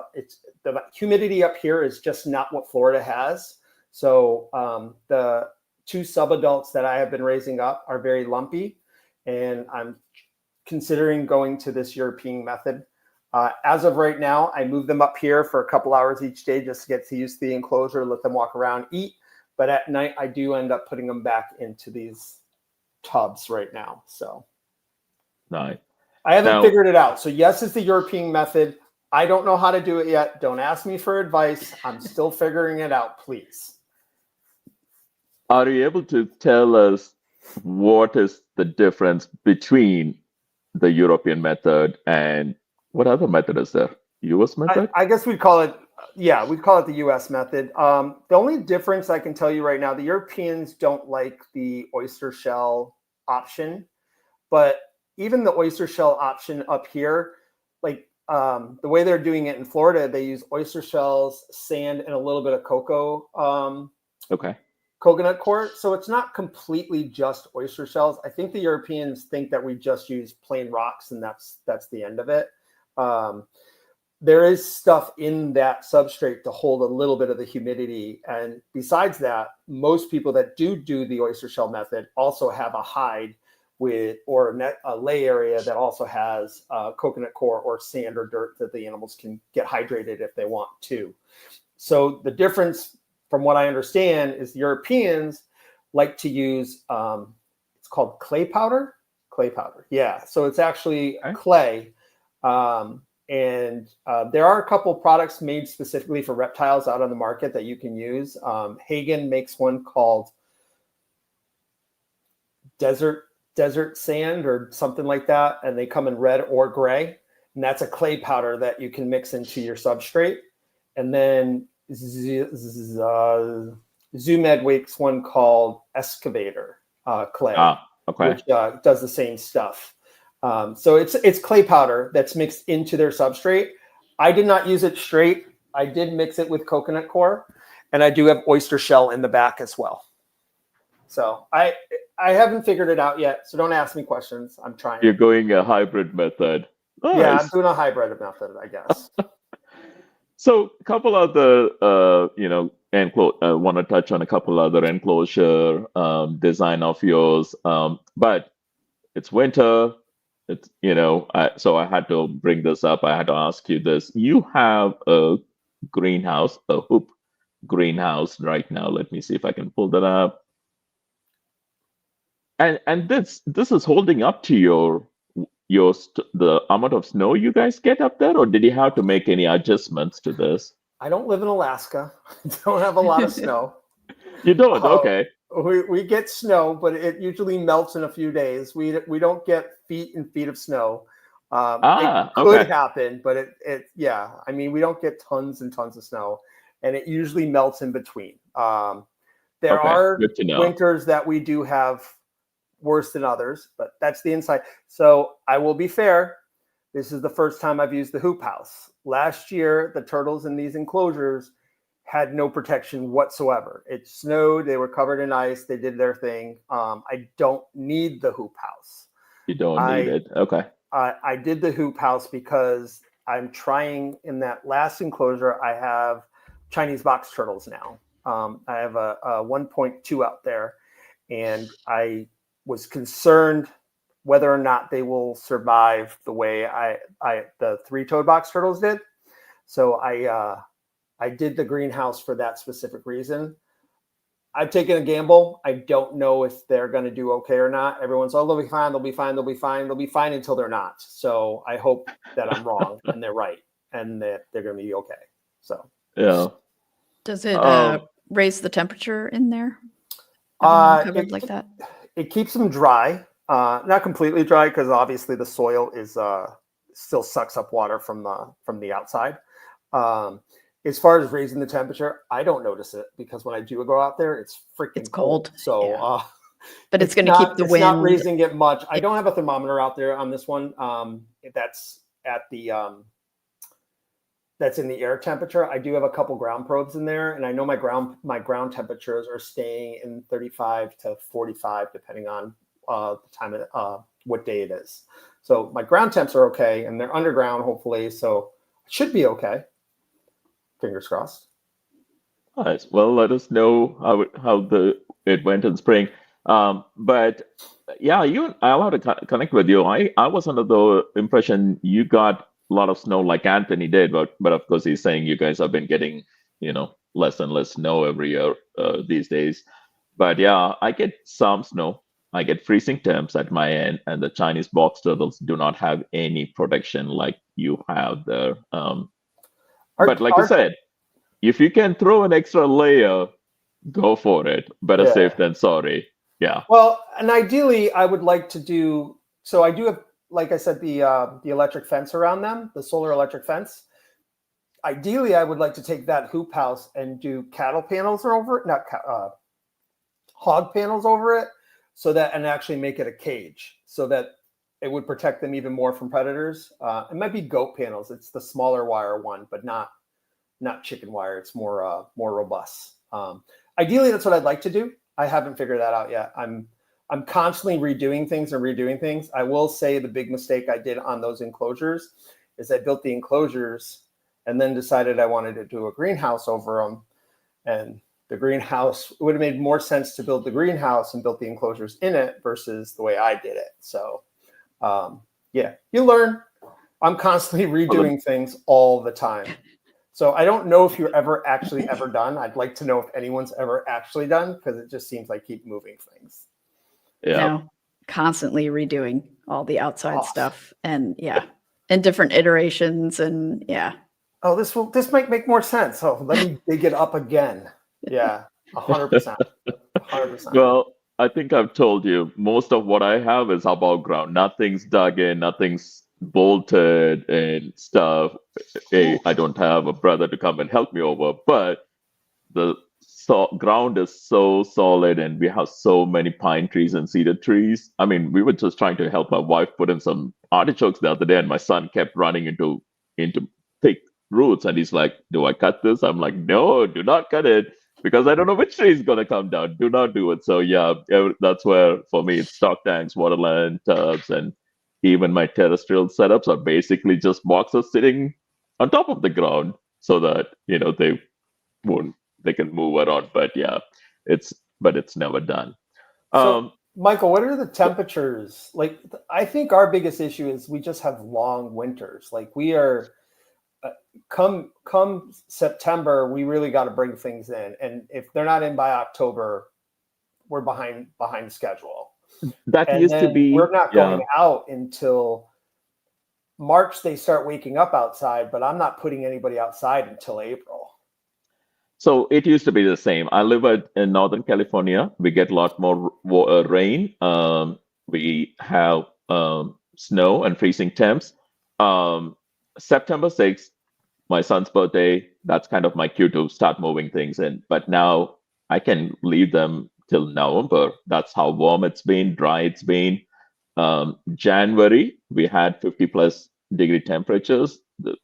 the humidity up here is just not what Florida has. So the 2 subadults that I have been raising up are very lumpy, and I'm considering going to this European method. As of right now, I move them up here for a couple hours each day just to get used to the enclosure, let them walk around, eat. But at night, I do end up putting them back into these tubs right now. So nice. I haven't figured it out. So yes, it's the European method. I don't know how to do it yet. Don't ask me for advice. I'm still figuring it out, please. Are you able to tell us what is the difference between the European method and what other method is there? US method? I guess we'd call it, we'd call it the US method. The only difference I can tell you right now, the Europeans don't like the oyster shell option, but even the oyster shell option up here, like the way they're doing it in Florida, they use oyster shells, sand, and a little bit of coconut coir. So it's not completely just oyster shells. I think the Europeans think that we just use plain rocks and that's the end of it. There is stuff in that substrate to hold a little bit of the humidity. And besides that, most people that do the oyster shell method also have a hide or a lay area that also has coconut coir or sand or dirt that the animals can get hydrated if they want to. So the difference, from what I understand, is the Europeans like to use, it's called clay powder. Yeah. So it's actually clay. And there are a couple products made specifically for reptiles out on the market that you can use. Hagen makes one called desert sand or something like that. And they come in red or gray. And that's a clay powder that you can mix into your substrate. And then Zoomed makes one called excavator clay, which does the same stuff. So it's clay powder that's mixed into their substrate. I did not use it straight. I did mix it with coconut coir, and I do have oyster shell in the back as well. So I haven't figured it out yet. So don't ask me questions. I'm trying. You're going a hybrid method. Nice. Yeah, I'm doing a hybrid method, I guess. So a couple other, want to touch on a couple other enclosure design of yours, but it's winter. It's, so I had to bring this up. I had to ask you this. You have a greenhouse, a hoop greenhouse right now. Let me see if I can pull that up. And this is holding up to the amount of snow you guys get up there, or did you have to make any adjustments to this? I don't live in Alaska. I don't have a lot of snow. You don't? Okay. We get snow, but it usually melts in a few days. We don't get feet and feet of snow. It could happen, but it I mean, we don't get tons and tons of snow, and it usually melts in between. There are winters that we do have worse than others, but that's the inside. So I will be fair. This is the first time I've used the hoop house. Last year, the turtles in these enclosures had no protection whatsoever. It snowed. They were covered in ice. They did their thing. I don't need the hoop house. You don't need it. Okay. I did the hoop house because I'm trying in that last enclosure. I have Chinese box turtles now. I have a 1.2 out there, and I was concerned whether or not they will survive the way the 3-toed box turtles did. So I did the greenhouse for that specific reason. I've taken a gamble. I don't know if they're going to do okay or not. Everyone's, they'll be fine. They'll be fine. They'll be fine. They'll be fine until they're not. So I hope that I'm wrong and they're right and that they're going to be okay. So yeah. Does it raise the temperature in there? Covered like that. It keeps them dry. Not completely dry because obviously the soil is still sucks up water from the outside. as far as raising the temperature, I don't notice it because when I do go out there, it's freaking cold. So, yeah. But it's going to keep the wind. It's not raising it much. I don't have a thermometer out there on this one. That's at the that's in the air temperature. I do have a couple ground probes in there, and I know my ground temperatures are staying in 35 to 45, depending on the time of what day it is. So my ground temps are okay, and they're underground, hopefully, so it should be okay. Fingers crossed. Nice. Well, let us know how it went in spring. But yeah, I'll have to connect with you. I was under the impression you got a lot of snow like Anthony did, but of course he's saying you guys have been getting less and less snow every year these days. But yeah, I get some snow. I get freezing temps at my end, and the Chinese box turtles do not have any protection like you have there. But like you said, if you can throw an extra layer, go for it. Better safe than sorry. Yeah. Well, and ideally, I would like to do. So I do have, like I said, the electric fence around them, the solar electric fence. Ideally, I would like to take that hoop house and do cattle panels over it, not hog panels over it, so that, and actually make it a cage, so that it would protect them even more from predators. It might be goat panels. It's the smaller wire one, but not chicken wire. It's more robust. Ideally, that's what I'd like to do. I haven't figured that out yet. I'm constantly redoing things. I will say the big mistake I did on those enclosures is I built the enclosures and then decided I wanted to do a greenhouse over them. And the greenhouse, it would have made more sense to build the greenhouse and build the enclosures in it versus the way I did it. So yeah, you learn. I'm constantly redoing things all the time. So I don't know if you're ever done. I'd like to know if anyone's ever actually done, because it just seems like keep moving things. Yeah. No, constantly redoing all the outside stuff, and and different iterations, and Oh, this might make more sense. So let me dig it up again. Yeah, 100%. 100%. Well, I think I've told you most of what I have is above ground. Nothing's dug in, nothing's bolted and stuff. I don't have a brother to come and help me over, but the ground is so solid, and we have so many pine trees and cedar trees. I mean, we were just trying to help my wife put in some artichokes the other day, and my son kept running into thick roots, and he's like, "Do I cut this?" I'm like, "No, do not cut it, because I don't know which tree is going to come down. Do not do it." So yeah, that's where for me it's stock tanks, waterland tubs, and even my terrestrial setups are basically just boxes sitting on top of the ground, so that they can move around. But yeah, it's never done. So Michael, what are the temperatures? Like, I think our biggest issue is we just have long winters. Like, we are come September, we really got to bring things in, and if they're not in by October, we're behind schedule. That used to be. We're not going out until March. They start waking up outside, but I'm not putting anybody outside until April. So it used to be the same. I live in Northern California. We get a lot more rain. We have snow and freezing temps. September 6th, my son's birthday, that's kind of my cue to start moving things in. But now I can leave them till November. That's how warm it's been, dry it's been. January, we had 50+ degree temperatures. The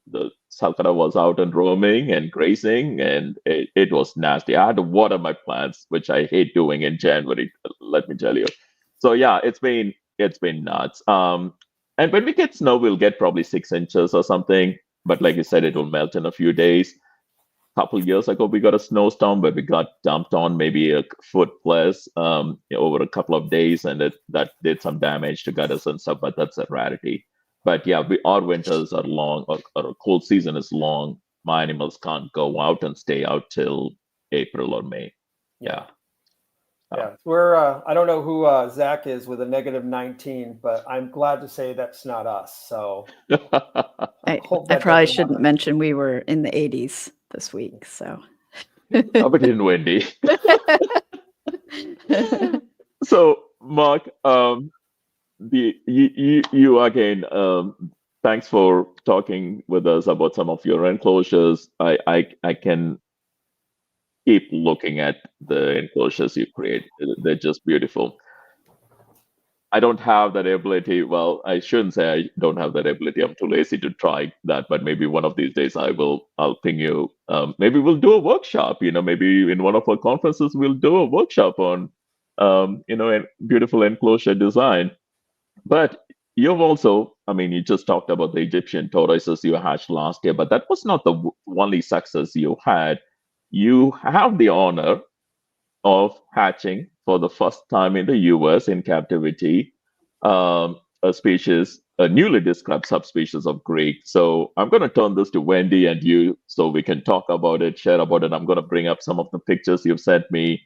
Salkara was out and roaming and grazing, and it was nasty. I had to water my plants, which I hate doing in January, let me tell you. So yeah, it's been nuts. And when we get snow, we'll get probably 6 inches or something. But like you said, it will melt in a few days. A couple years ago, we got a snowstorm where we got dumped on maybe a foot plus over a couple of days, and that did some damage to gutters and stuff. But that's a rarity. But yeah, our winters are long, or a cold season is long. My animals can't go out and stay out till April or May. Yeah. Yeah, we're. I don't know who Zach is with a -19, but I'm glad to say that's not us. So I probably shouldn't mention we were in the 80s this week. So how about in windy? So Mark, you again, thanks for talking with us about some of your enclosures. I can keep looking at the enclosures you create. They're just beautiful. I don't have that ability. Well, I shouldn't say I don't have that ability. I'm too lazy to try that. But maybe one of these days I will. I'll ping you. Maybe we'll do a workshop. Maybe in one of our conferences we'll do a workshop on, a beautiful enclosure design. But you've also, I mean, you just talked about the Egyptian tortoises you hatched last year, but that was not the only success you had. You have the honor of hatching for the first time in the US in captivity a species, a newly described subspecies of Greek. So I'm going to turn this to Wendy and you so we can talk about it, share about it. I'm going to bring up some of the pictures you've sent me.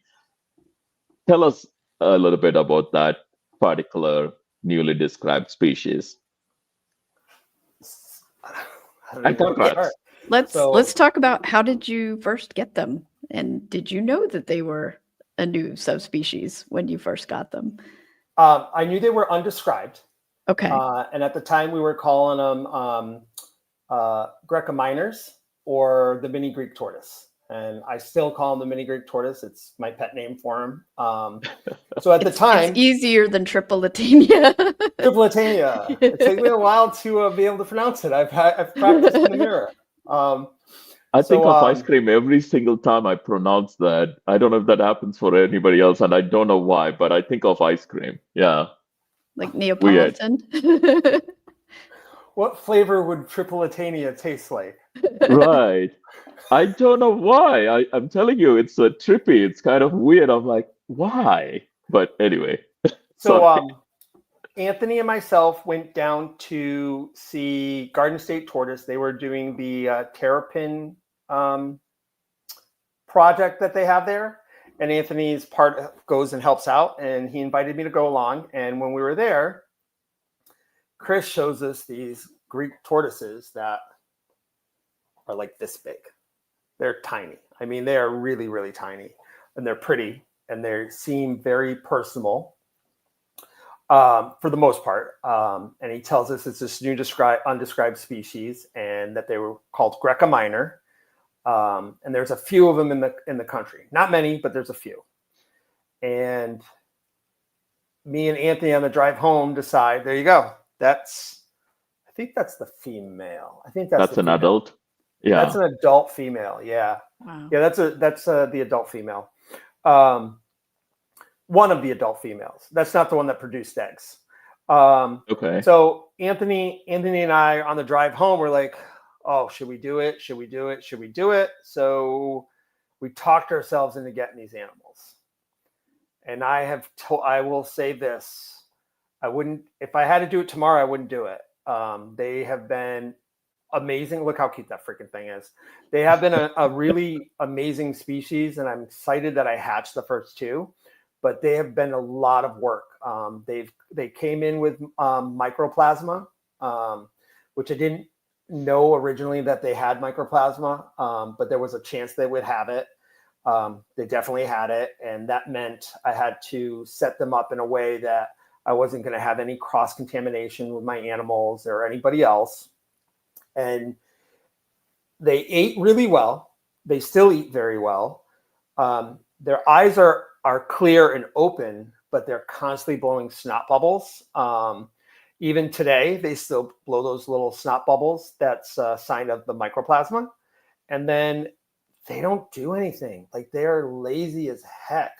Tell us a little bit about that particular newly described species. And congrats. Let's talk about how did you first get them, and did you know that they were a new subspecies when you first got them? I knew they were undescribed. Okay. And at the time we were calling them Greca minors or the mini Greek tortoise. And I still call them the mini Greek tortoise. It's my pet name for him. So at the time, it's easier than Tripolitania. Tripolitania. It took me a while to be able to pronounce it. I've practiced in the mirror. I think of ice cream every single time I pronounce that. I don't know if that happens for anybody else, and I don't know why, but I think of ice cream. Yeah. Like Neapolitan. What flavor would Tripolitania taste like? Right. I don't know why. I'm telling you, it's trippy. It's kind of weird. I'm like, why? But anyway. So Anthony and myself went down to see Garden State Tortoise. They were doing the terrapin project that they have there. And Anthony's part goes and helps out. And he invited me to go along. And when we were there, Chris shows us these Greek tortoises that are like this big. They're tiny. I mean, they are really, really tiny, and they're pretty, and they seem very personal for the most part. And he tells us it's this new undescribed species, and that they were called Greca minor. And there's a few of them in the country. Not many, but there's a few. And me and Anthony on the drive home decide, there you go. I think that's the female. I think that's an adult. Yeah, that's an adult female. Yeah, wow. Yeah, that's the adult female. One of the adult females. That's not the one that produced eggs. Okay. So Anthony and I on the drive home were like, oh, should we do it? Should we do it? Should we do it? So we talked ourselves into getting these animals. And I will say this. I wouldn't, if I had to do it tomorrow, I wouldn't do it. They have been amazing. Look how cute that freaking thing is. They have been a really amazing species, and I'm excited that I hatched the first two, but they have been a lot of work. They came in with mycoplasma, which I didn't know originally that they had mycoplasma, but there was a chance they would have it. They definitely had it, and that meant I had to set them up in a way that I wasn't going to have any cross-contamination with my animals or anybody else. And they ate really well. They still eat very well. Their eyes are clear and open, but they're constantly blowing snot bubbles. Even today, they still blow those little snot bubbles. That's a sign of the mycoplasma. And then they don't do anything. Like, they're lazy as heck.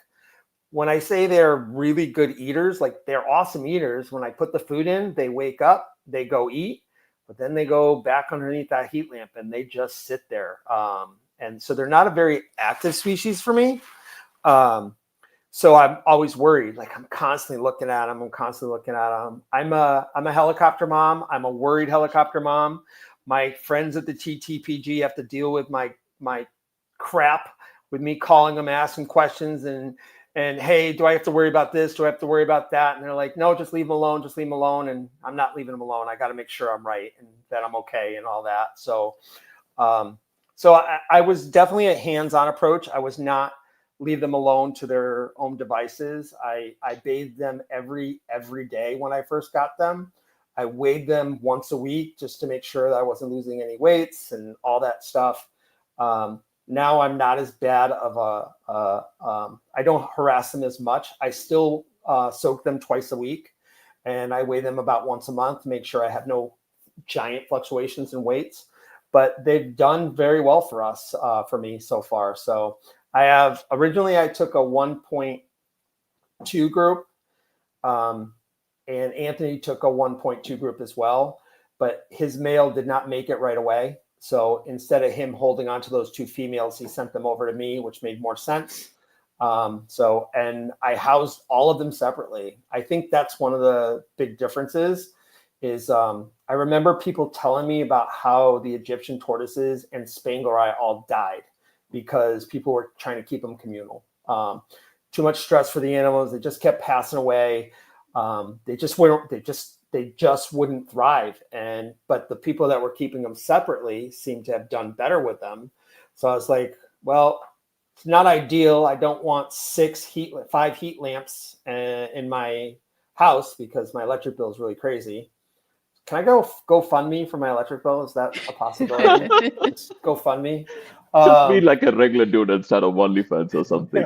When I say they're really good eaters, like, they're awesome eaters. When I put the food in, they wake up, they go eat, but then they go back underneath that heat lamp and they just sit there. And so they're not a very active species for me. So I'm always worried. Like, I'm constantly looking at them. I'm a helicopter mom. I'm a worried helicopter mom. My friends at the TTPG have to deal with my crap with me calling them, asking questions, and hey, do I have to worry about this? Do I have to worry about that? And they're like, no, just leave them alone. Just leave them alone. And I'm not leaving them alone. I got to make sure I'm right and that I'm okay and all that. So, I was definitely a hands-on approach. I was not leave them alone to their own devices. I bathed them every day when I first got them. I weighed them once a week just to make sure that I wasn't losing any weights and all that stuff. Now I'm not as bad of I don't harass them as much. I still soak them twice a week, and I weigh them about once a month to make sure I have no giant fluctuations in weights. But they've done very well for us, for me so far. So originally I took a 1.2 group, and Anthony took a 1.2 group as well, but his male did not make it right away. So instead of him holding on to those 2 females, he sent them over to me, which made more sense. And I housed all of them separately. I think that's one of the big differences is I remember people telling me about how the Egyptian tortoises and Spangleri all died because people were trying to keep them communal. Too much stress for the animals. They just kept passing away. They just wouldn't thrive. But the people that were keeping them separately seemed to have done better with them. So I was like, well, it's not ideal. I don't want 5 heat lamps in my house because my electric bill is really crazy. Can I go fund me for my electric bill? Is that a possibility? Go fund me. Just be like a regular dude instead of OnlyFans or something.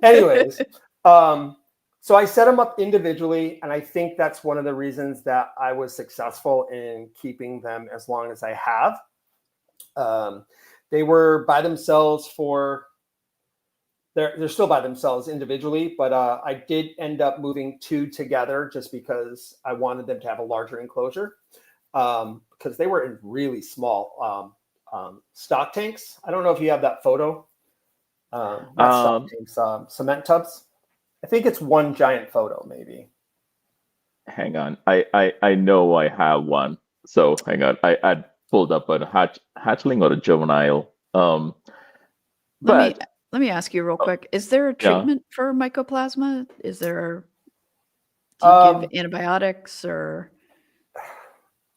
Anyways, so I set them up individually, and I think that's one of the reasons that I was successful in keeping them as long as I have. They were by themselves they're still by themselves individually, but I did end up moving 2 together just because I wanted them to have a larger enclosure, because they were in really small stock tanks. I don't know if you have that photo. Not stock tanks, cement tubs. I think it's one giant photo, maybe. Hang on. I know I have one. So hang on. I pulled up a hatchling or a juvenile. Let me ask you real quick. Is there a treatment for mycoplasma? Do you give antibiotics or?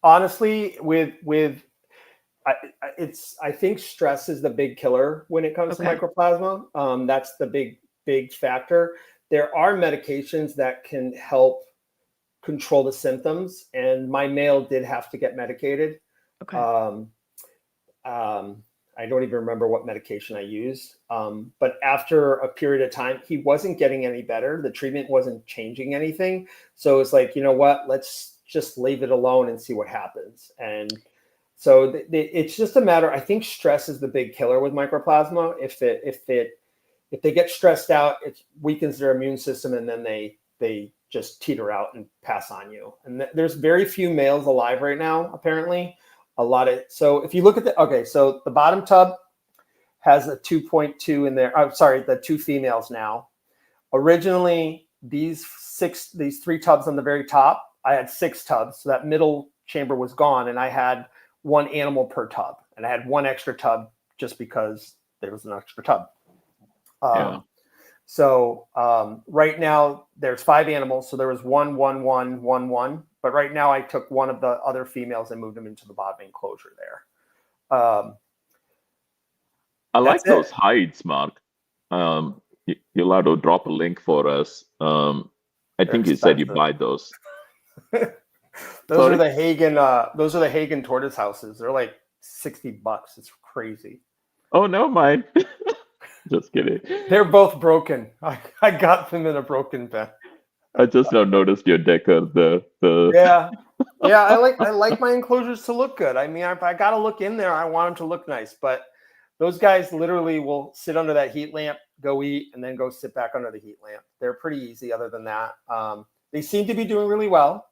Honestly, I think stress is the big killer when it comes to mycoplasma. That's the big factor. There are medications that can help control the symptoms, and my male did have to get medicated. Okay. I don't even remember what medication I used. But after a period of time, he wasn't getting any better. The treatment wasn't changing anything. So it's like, you know what, let's just leave it alone and see what happens. And so it's just a matter, I think stress is the big killer with mycoplasma. If they get stressed out, it weakens their immune system, and then they just teeter out and pass on you. And there's very few males alive right now, apparently. So if you look at so the bottom tub has a 2.2 in there. I'm sorry, the 2 females now. Originally, these 3 tubs on the very top, I had 6 tubs. So that middle chamber was gone, and I had 1 animal per tub, and I had 1 extra tub just because there was an extra tub. So right now there's 5 animals. So there was 1, 1, 1, 1, 1. But right now I took 1 of the other females and moved them into the bottom enclosure there. I like those hides, Mark. You're allowed to drop a link for us. I think you said you buy those. Those are the Hagen tortoise houses. They're like $60. It's crazy. Oh, never mind. Just kidding. They're both broken. I got them in a broken pen. I just now noticed your decor. Yeah. I like my enclosures to look good. I mean, if I got to look in there, I want them to look nice. But those guys literally will sit under that heat lamp, go eat, and then go sit back under the heat lamp. They're pretty easy. Other than that, they seem to be doing really well.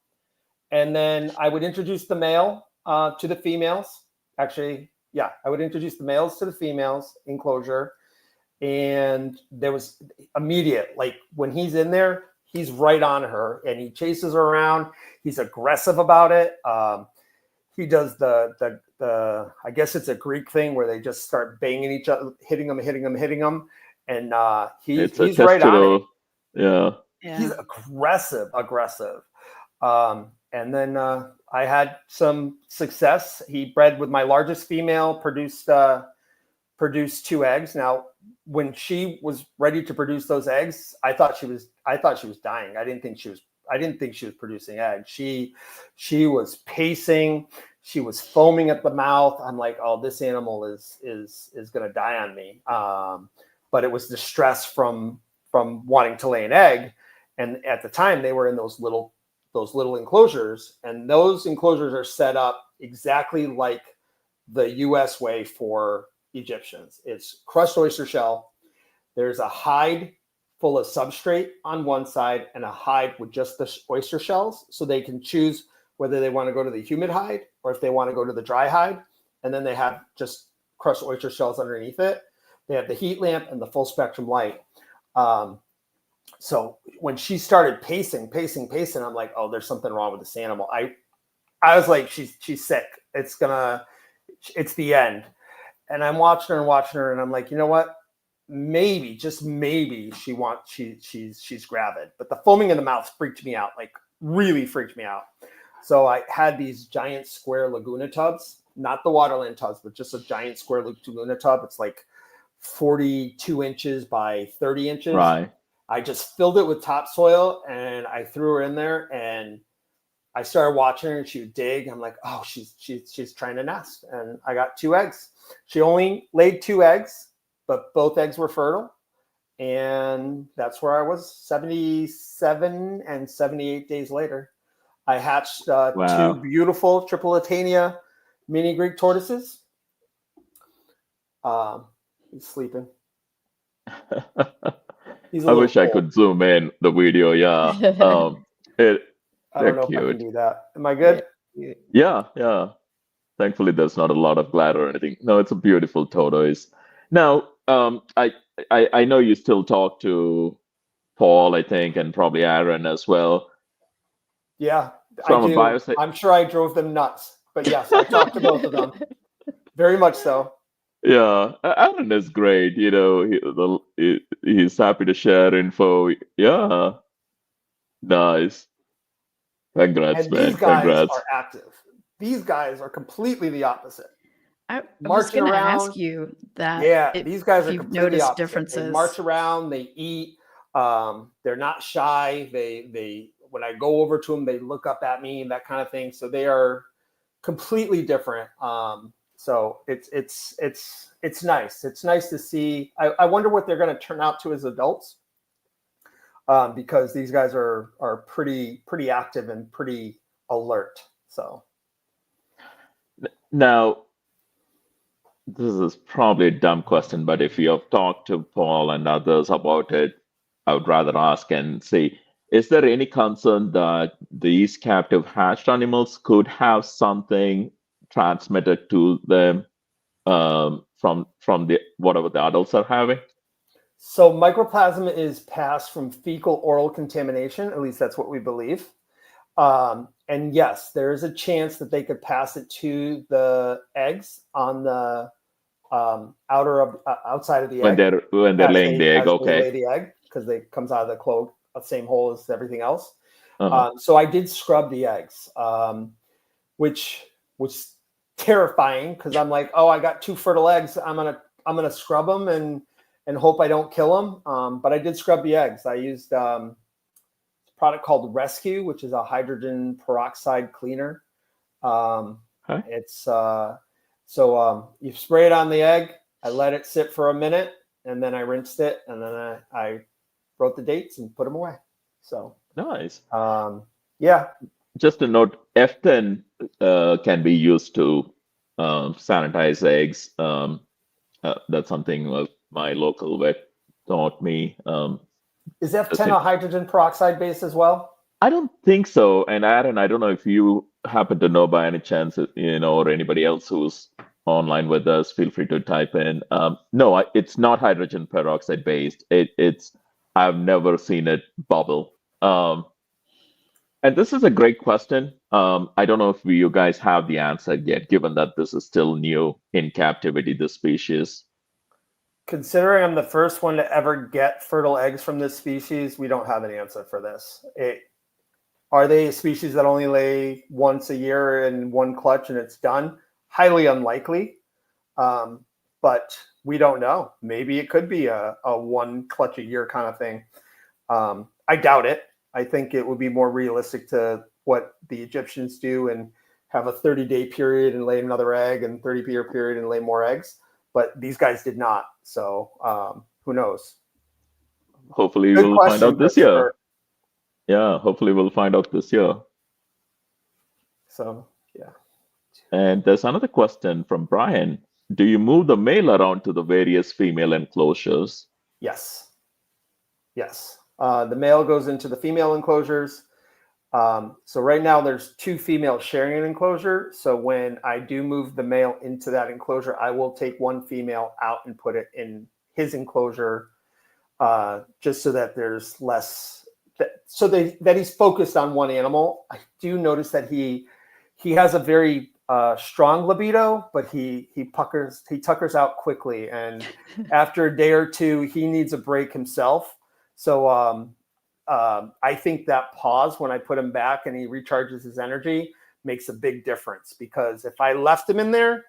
And then I would introduce the male to the females. Actually, yeah, I would introduce the males to the females enclosure. And there was immediate, like when he's in there, he's right on her and he chases her around. He's aggressive about it. He does the I guess it's a Greek thing where they just start banging each other, hitting them. And he's right on it. Yeah. He's aggressive. And then I had some success. He bred with my largest female, produced 2 eggs. Now, when she was ready to produce those eggs, I thought she was dying. I didn't think she was I didn't think she was producing eggs. She was pacing. She was foaming at the mouth. I'm like, oh, this animal is going to die on me. But it was the stress from wanting to lay an egg. And at the time, they were in those little enclosures, and those enclosures are set up exactly like the U.S. way for Egyptians. It's crushed oyster shell. There's a hide full of substrate on one side and a hide with just the oyster shells, so they can choose whether they want to go to the humid hide or if they want to go to the dry hide. And then they have just crushed oyster shells underneath it. They have the heat lamp and the full spectrum light. So when she started pacing, I'm like, oh, there's something wrong with this animal. I was like, she's sick. It's the end. And I'm watching her, and I'm like, you know what? Maybe, just maybe she's gravid. But the foaming in the mouth freaked me out, like really freaked me out. So I had these giant square Laguna tubs, not the Waterland tubs, but just a giant square Laguna tub. It's like 42 inches by 30 inches. Right. I just filled it with topsoil and I threw her in there, and I started watching her, and she would dig. I'm like, oh, she's trying to nest. And I got 2 eggs. She only laid 2 eggs, but both eggs were fertile. And that's where I was 77 and 78 days later. I hatched 2 beautiful Tripolitania mini Greek tortoises. He's sleeping. I wish I could zoom in the video. Yeah. I don't know cute. if I can do that. Am I good? Yeah. Thankfully, there's not a lot of glare or anything. No, it's a beautiful tortoise. Now, I know you still talk to Paul, I think, and probably Aaron as well. Yeah, I do. I'm sure I drove them nuts, but yes, I talked to both of them. Very much so. Yeah, Aaron is great. You know, he's happy to share info. Yeah, nice. Congrats, and man. These guys Congrats. are active. These guys are completely the opposite. I was going to ask you that. Yeah, these guys are you've completely noticed opposite. differences. They march around. They eat. They're not shy. They when I go over to them, they look up at me and that kind of thing. So they are completely different. So it's nice. It's nice to see. I wonder what they're going to turn out to as adults, because these guys are pretty active and pretty alert. So now, this is probably a dumb question, but if you have talked to Paul and others about it, I would rather ask and see, is there any concern that these captive hatched animals could have something transmitted to them from the whatever the adults are having? So mycoplasma is passed from fecal oral contamination. At least that's what we believe. And yes, there is a chance that they could pass it to the eggs on the outside of the egg when they're laying the egg. Okay, they lay the egg, because it comes out of the cloak, the same hole as everything else. So I did scrub the eggs, which was terrifying, because I'm like, oh, I got 2 fertile eggs. I'm gonna scrub them and hope I don't kill them. But I did scrub the eggs. I used a product called Rescue, which is a hydrogen peroxide cleaner. It's you spray it on the egg. I let it sit for a minute, and then I rinsed it, and then I wrote the dates and put them away. So nice. Yeah. Just a note: F10 can be used to sanitize eggs. That's something my local vet taught me. Is F10 a hydrogen peroxide base as well? I don't think so. And Aaron, I don't know if you happen to know by any chance, or anybody else who's online with us, feel free to type in. No, it's not hydrogen peroxide based. I've never seen it bubble. And this is a great question. I don't know if you guys have the answer yet, given that this is still new in captivity, this species. Considering I'm the first one to ever get fertile eggs from this species, we don't have an answer for this. Are they a species that only lay once a year in one clutch and it's done? Highly unlikely, but we don't know. Maybe it could be a one clutch a year kind of thing. I doubt it. I think it would be more realistic to what the Egyptians do and have a 30-day period and lay another egg, and 30-year period and lay more eggs. But these guys did not. So who knows? Hopefully Good we'll find question, out this year. Christopher. Yeah, hopefully we'll find out this year. So, yeah. And there's another question from Brian. Do you move the male around to the various female enclosures? Yes. Yes. The male goes into the female enclosures. So right now there's 2 females sharing an enclosure. So when I do move the male into that enclosure, I will take one female out and put it in his enclosure, just so that there's less, that he's focused on one animal. I do notice that he has a very strong libido, but he tuckers out quickly, and after a day or 2, he needs a break himself. So I think that pause when I put him back and he recharges his energy makes a big difference, because if I left him in there,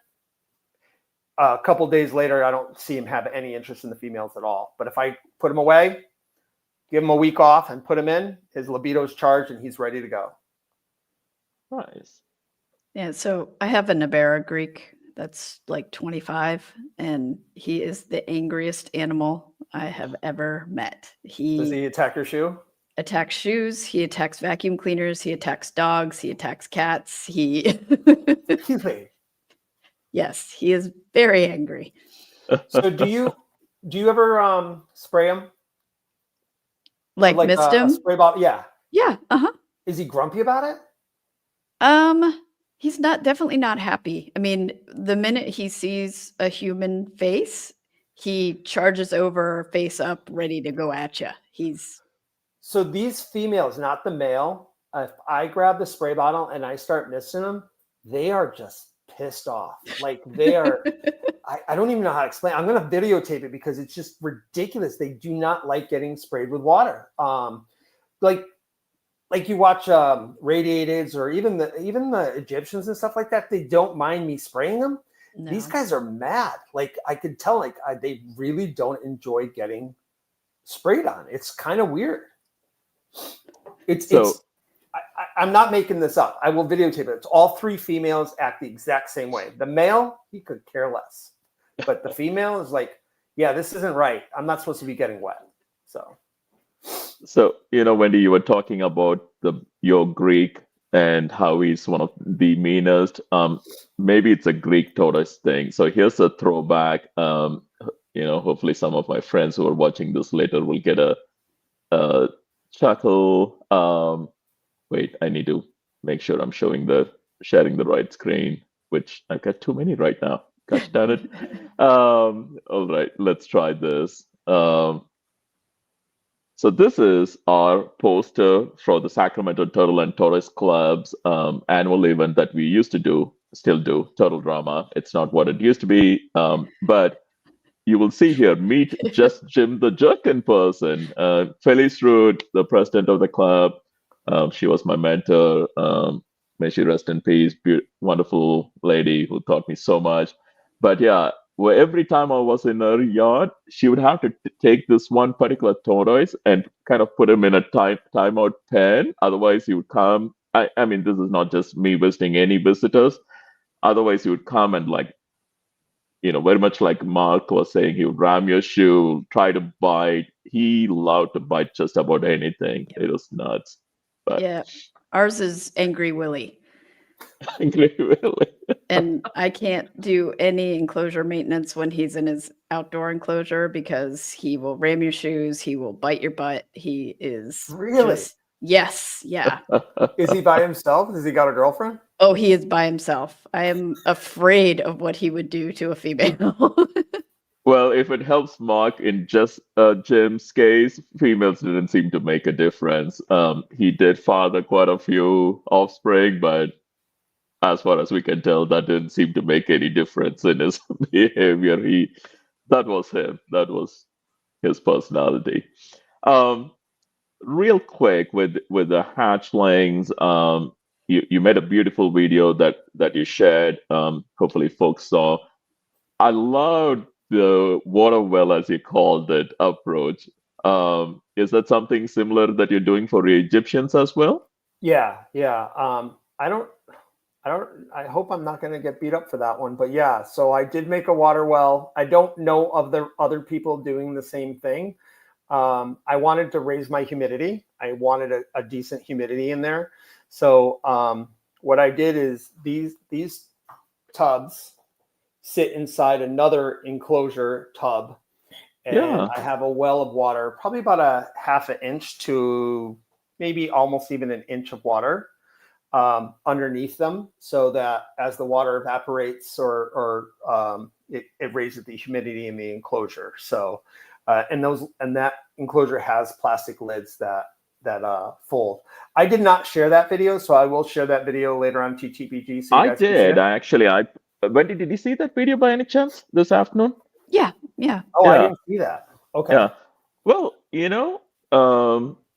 a couple days later, I don't see him have any interest in the females at all. But if I put him away, give him a week off and put him in, his libido's charged and he's ready to go. Nice. Yeah, so I have a Nabera Greek that's like 25, and he is the angriest animal I have ever met. Does he attack your shoe? Attacks shoes, he attacks vacuum cleaners, he attacks dogs, he attacks cats. Really? Yes, he is very angry. So do you ever spray him? Like mist him? A spray bottle? Yeah. Yeah, uh-huh. Is he grumpy about it? He's definitely not happy. I mean, the minute he sees a human face, he charges over, face up, ready to go at you. So these females, not the male, if I grab the spray bottle and I start misting them, they are just pissed off. Like they are, I don't even know how to explain. I'm going to videotape it because it's just ridiculous. They do not like getting sprayed with water. Like you watch Radiateds, or even the Egyptians and stuff like that, they don't mind me spraying them. No. These guys are mad. Like I could tell, they really don't enjoy getting sprayed on. It's kind of weird. I'm not making this up. I will videotape it. It's all 3 females act the exact same way. The male, he could care less, but the female is like, yeah, this isn't right. I'm not supposed to be getting wet. So, Wendy, you were talking about your Greek and how he's one of the meanest. Maybe it's a Greek tortoise thing. So here's a throwback. Hopefully some of my friends who are watching this later will get a chuckle. Wait, I need to make sure I'm sharing the right screen, which I've got too many right now. Gosh darn it. All right, let's try this. So this is our poster for the Sacramento Turtle and Tortoise Club's annual event that we used to still do, Turtle Drama. It's not what it used to be, but you will see here, meet just Jim the Jerk in person. Felice Root, the president of the club. She was my mentor. May she rest in peace. Wonderful lady who taught me so much. But yeah, every time I was in her yard, she would have to take this one particular tortoise and kind of put him in a timeout pen. Otherwise, he would come. I mean, this is not just me visiting any visitors. Otherwise, he would come and very much like Mark was saying, he would ram your shoe, try to bite. He loved to bite just about anything. Yep. It was nuts. But yeah, ours is Angry Willie. Angry Willie. And I can't do any enclosure maintenance when he's in his outdoor enclosure because he will ram your shoes. He will bite your butt. He is really? Yes. Yeah. Is he by himself? Has he got a girlfriend? Oh, he is by himself. I am afraid of what he would do to a female. Well, if it helps Mark, in just Jim's case, females didn't seem to make a difference. He did father quite a few offspring, but as far as we can tell, that didn't seem to make any difference in his behavior. That was him. That was his personality. Real quick with the hatchlings, you made a beautiful video that you shared. Hopefully, folks saw. I loved the water well, as you called it, approach. Is that something similar that you're doing for the Egyptians as well? Yeah. I hope I'm not going to get beat up for that one, but yeah. So I did make a water well. I don't know of the other people doing the same thing. I wanted to raise my humidity. I wanted a decent humidity in there. So what I did is these tubs sit inside another enclosure tub, and Yeah. I have a well of water, probably about a half an inch to maybe almost even an inch of water underneath them, so that as the water evaporates or it raises the humidity in the enclosure. So and that enclosure has plastic lids that fold. I did not share that video, so I will share that video later on TTPG so you I guys can see did. it. I when did you see that video by any chance this afternoon? Yeah. Oh, I Yeah. didn't see that. Okay. Yeah. Well,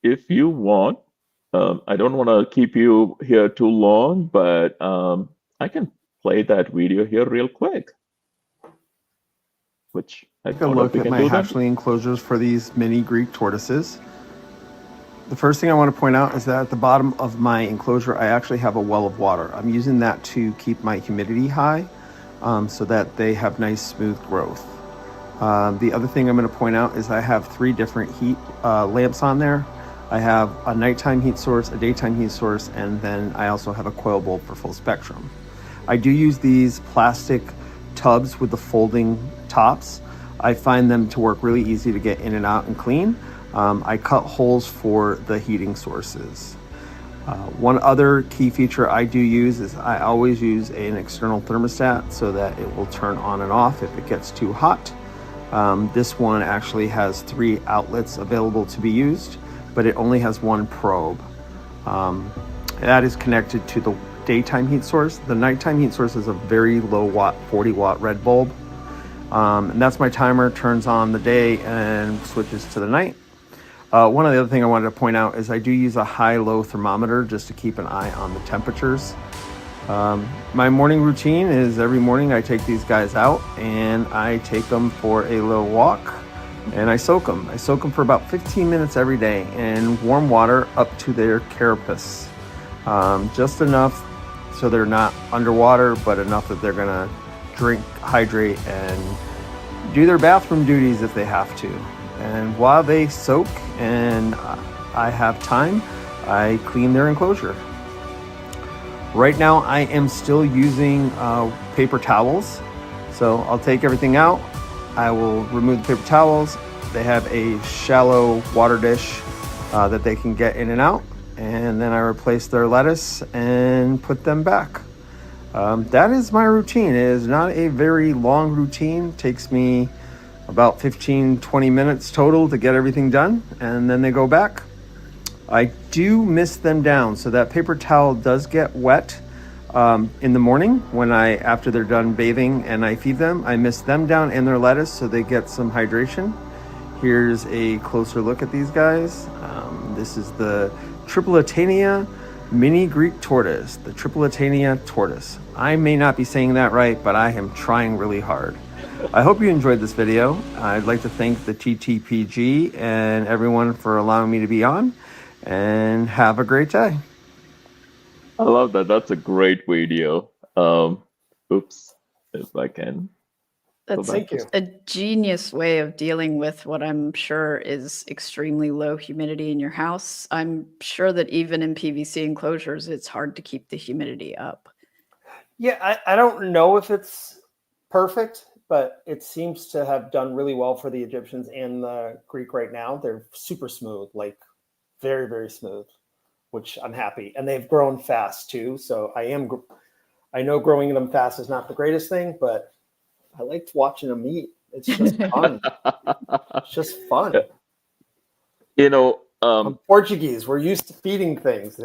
if you want, I don't want to keep you here too long, but I can play that video here real quick. Which I Take a look at my hatchling enclosures for these mini Greek tortoises. The first thing I want to point out is that at the bottom of my enclosure, I actually have a well of water. I'm using that to keep my humidity high so that they have nice smooth growth. The other thing I'm going to point out is I have 3 different heat lamps on there. I have a nighttime heat source, a daytime heat source, and then I also have a coil bulb for full spectrum. I do use these plastic tubs with the folding tops. I find them to work really easy to get in and out and clean. I cut holes for the heating sources. One other key feature I do use is I always use an external thermostat so that it will turn on and off if it gets too hot. This one actually has 3 outlets available to be used, but it only has 1 probe. That is connected to the daytime heat source. The nighttime heat source is a very low watt, 40 watt red bulb. And that's my timer, turns on the day and switches to the night. One of the other things I wanted to point out is I do use a high-low thermometer just to keep an eye on the temperatures. My morning routine is every morning I take these guys out and I take them for a little walk and I soak them. I soak them for about 15 minutes every day in warm water up to their carapace. Just enough so they're not underwater, but enough that they're gonna drink, hydrate, and do their bathroom duties if they have to. And while they soak and I have time, I clean their enclosure. Right now I am still using paper towels. So I'll take everything out. I will remove the paper towels. They have a shallow water dish that they can get in and out. And then I replace their lettuce and put them back. That is my routine. It is not a very long routine. It takes me about 15-20 minutes total to get everything done, and then they go back. I do mist them down, so that paper towel does get wet in the morning after they're done bathing and I feed them. I mist them down and their lettuce so they get some hydration. Here's a closer look at these guys. This is the Tripolitania mini Greek tortoise, the Tripolitania tortoise. I may not be saying that right, but I am trying really hard. I hope you enjoyed this video. I'd like to thank the TTPG and everyone for allowing me to be on, and have a great day. I love that. That's a great video. Oops, if I can. That's a genius way of dealing with what I'm sure is extremely low humidity in your house. I'm sure that even in PVC enclosures, it's hard to keep the humidity up. Yeah, I don't know if it's perfect, but it seems to have done really well for the Egyptians and the Greek right now. They're super smooth, like very, very smooth, which I'm happy. And they've grown fast too. So I know growing them fast is not the greatest thing, but I liked watching them eat. It's just fun. It's just fun. I'm Portuguese. We're used to feeding things,